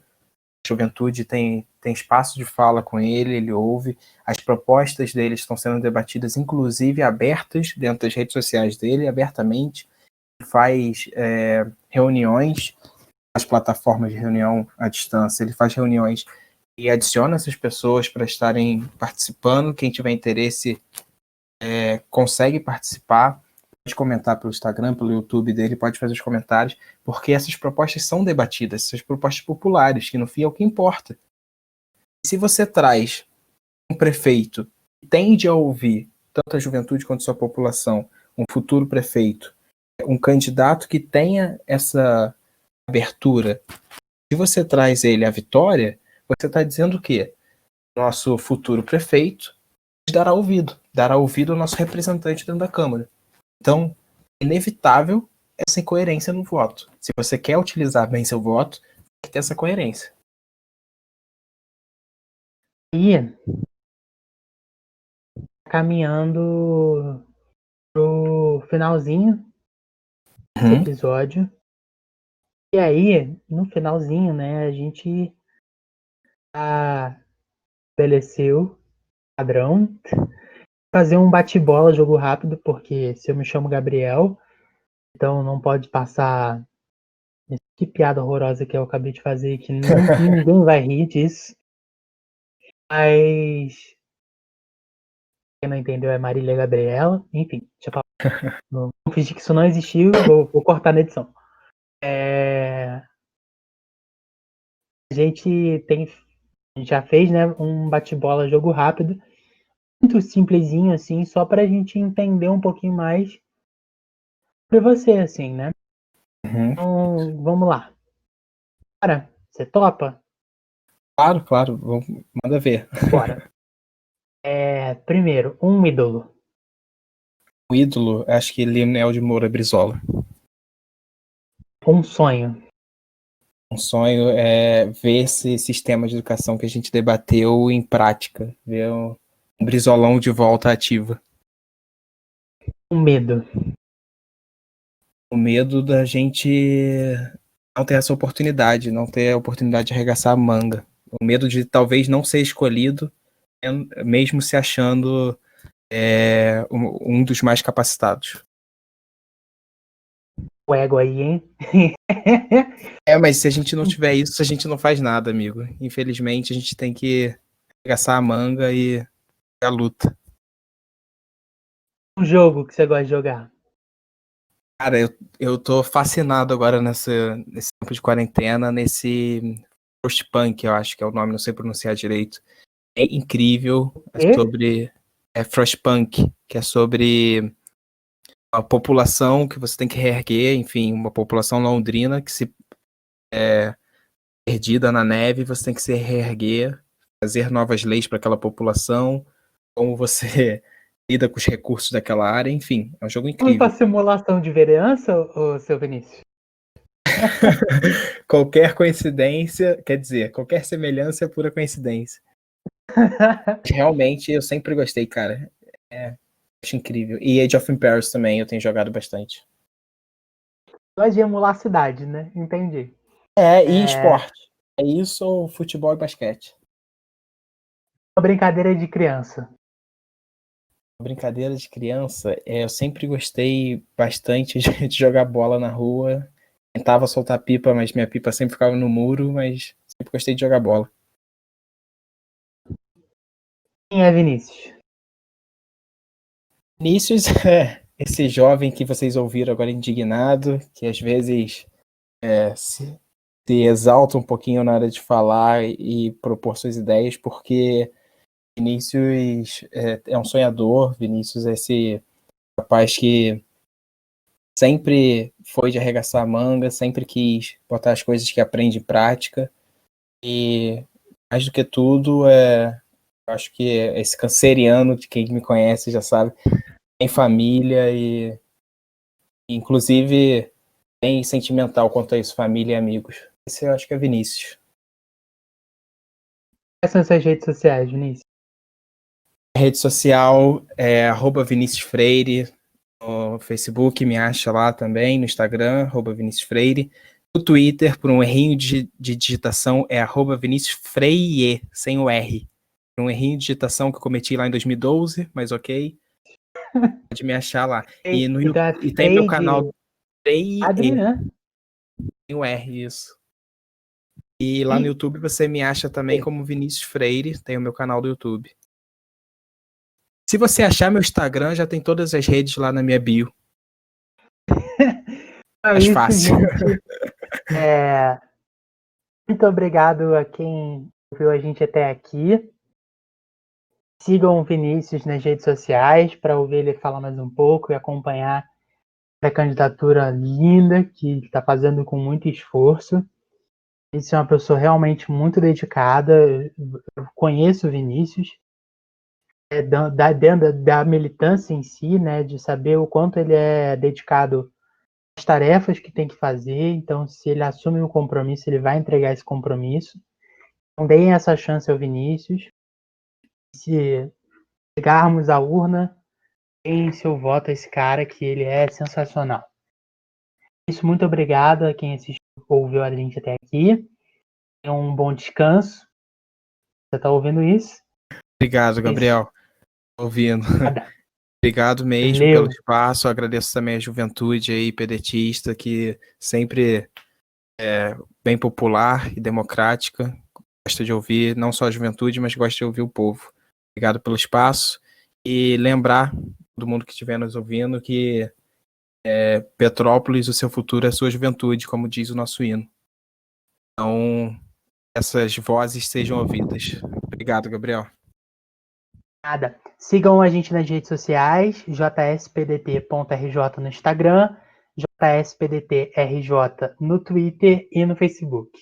a juventude tem espaço de fala com ele ouve, as propostas dele estão sendo debatidas, inclusive abertas dentro das redes sociais dele, abertamente, faz reuniões, as plataformas de reunião à distância, ele faz reuniões e adiciona essas pessoas para estarem participando, quem tiver interesse consegue participar, pode comentar pelo Instagram, pelo YouTube dele, pode fazer os comentários, porque essas propostas são debatidas, essas propostas populares, que no fim é o que importa. E se você traz um prefeito que tende a ouvir tanto a juventude quanto a sua população, um futuro prefeito, um candidato que tenha essa abertura, se você traz ele à vitória, você está dizendo o quê? Nosso futuro prefeito dará ouvido ao nosso representante dentro da Câmara. Então, é inevitável essa incoerência no voto. Se você quer utilizar bem seu voto, tem que ter essa coerência. E caminhando pro finalzinho desse episódio. E aí, no finalzinho, né, a gente estabeleceu padrão, fazer um bate-bola, jogo rápido, porque se eu me chamo Gabriel, então não pode passar. Que piada horrorosa que eu acabei de fazer, que ninguém vai rir disso. Mas quem não entendeu é Marília Gabriela. Enfim, deixa eu falar. Não fingir que isso não existiu, vou cortar na edição. A gente já fez, né, um bate-bola, jogo rápido, muito simplesinho, assim, só pra gente entender um pouquinho mais sobre você, assim, né? Então, vamos lá. Cara, você topa? Claro, manda ver. Bora. Primeiro, um ídolo. O ídolo, acho que Leonel de Moura Brizola. Um sonho. Um sonho é ver esse sistema de educação que a gente debateu em prática, ver um Brizolão de volta ativa. Um medo. O medo da gente não ter essa oportunidade, não ter a oportunidade de arregaçar a manga. O medo de talvez não ser escolhido, mesmo se achando um dos mais capacitados. O ego aí, hein? Mas se a gente não tiver isso, a gente não faz nada, amigo. Infelizmente, a gente tem que arregaçar a manga e a luta. Um jogo que você gosta de jogar. Cara, eu tô fascinado agora nesse tempo de quarentena, nesse Frostpunk, eu acho que é o nome, não sei pronunciar direito. É incrível, sobre Frostpunk, que é sobre a população que você tem que reerguer, enfim, uma população londrina que se perdida na neve, você tem que se reerguer, fazer novas leis para aquela população, como você lida com os recursos daquela área, enfim, é um jogo Vamos incrível. pra simulação de vereança, ô, seu Vinícius? Qualquer coincidência, quer dizer, qualquer semelhança é pura coincidência. Realmente, eu sempre gostei, cara. Acho incrível. E Age of Empires também, eu tenho jogado bastante. Gosta de emular a cidade, né? Entendi. E esporte. É isso ou futebol e basquete? Uma brincadeira de criança. Brincadeira de criança, eu sempre gostei bastante de jogar bola na rua. Tentava soltar pipa, mas minha pipa sempre ficava no muro, mas sempre gostei de jogar bola. Quem é Vinícius? Vinícius é esse jovem que vocês ouviram agora indignado, que às vezes se exalta um pouquinho na hora de falar e propor suas ideias, porque Vinícius é um sonhador, Vinícius é esse rapaz que sempre foi de arregaçar a manga, sempre quis botar as coisas que aprende em prática, e mais do que tudo, acho que esse canceriano, de quem me conhece já sabe, tem família e inclusive bem sentimental quanto a isso, família e amigos. Esse eu acho que é Vinícius. Quais são as suas redes sociais, Vinícius? Rede social é @Vinícius Freire, no Facebook me acha lá também, no Instagram, @Vinícius Freire. No Twitter, por um errinho de digitação, é @Vinícius Freire, sem o R. Um errinho de digitação que eu cometi lá em 2012, mas ok. Pode me achar lá. E, no, Então é e tem meu Freire canal Freire, Adri, né? sem o R, isso. E lá no YouTube você me acha também como Vinícius Freire, tem o meu canal do YouTube. Se você achar meu Instagram, já tem todas as redes lá na minha bio. É Mais isso, fácil. gente. Muito obrigado a quem viu a gente até aqui. Sigam o Vinícius nas redes sociais para ouvir ele falar mais um pouco e acompanhar a candidatura linda que está fazendo com muito esforço. Ele é uma pessoa realmente muito dedicada. Eu conheço o Vinícius, da militância em si, né, de saber o quanto ele é dedicado às tarefas que tem que fazer. Então, se ele assume um compromisso, ele vai entregar esse compromisso. Então, deem essa chance ao Vinícius. Se chegarmos à urna, deem seu voto a esse cara, que ele é sensacional. Isso, muito obrigado a quem assistiu, ouviu a gente até aqui. Tenha um bom descanso. Você está ouvindo isso? Obrigado, Gabriel. Ouvindo. Nada. Obrigado mesmo pelo Valeu. espaço. Agradeço também a juventude aí, pedetista, que sempre é bem popular e democrática. Gosta de ouvir não só a juventude, mas gosta de ouvir o povo. Obrigado pelo espaço. E lembrar todo mundo que estiver nos ouvindo que Petrópolis, o seu futuro é a sua juventude, como diz o nosso hino. Então, essas vozes sejam ouvidas. Obrigado, Gabriel. Nada. Sigam a gente nas redes sociais, jspdt.rj no Instagram, jspdtrj no Twitter e no Facebook.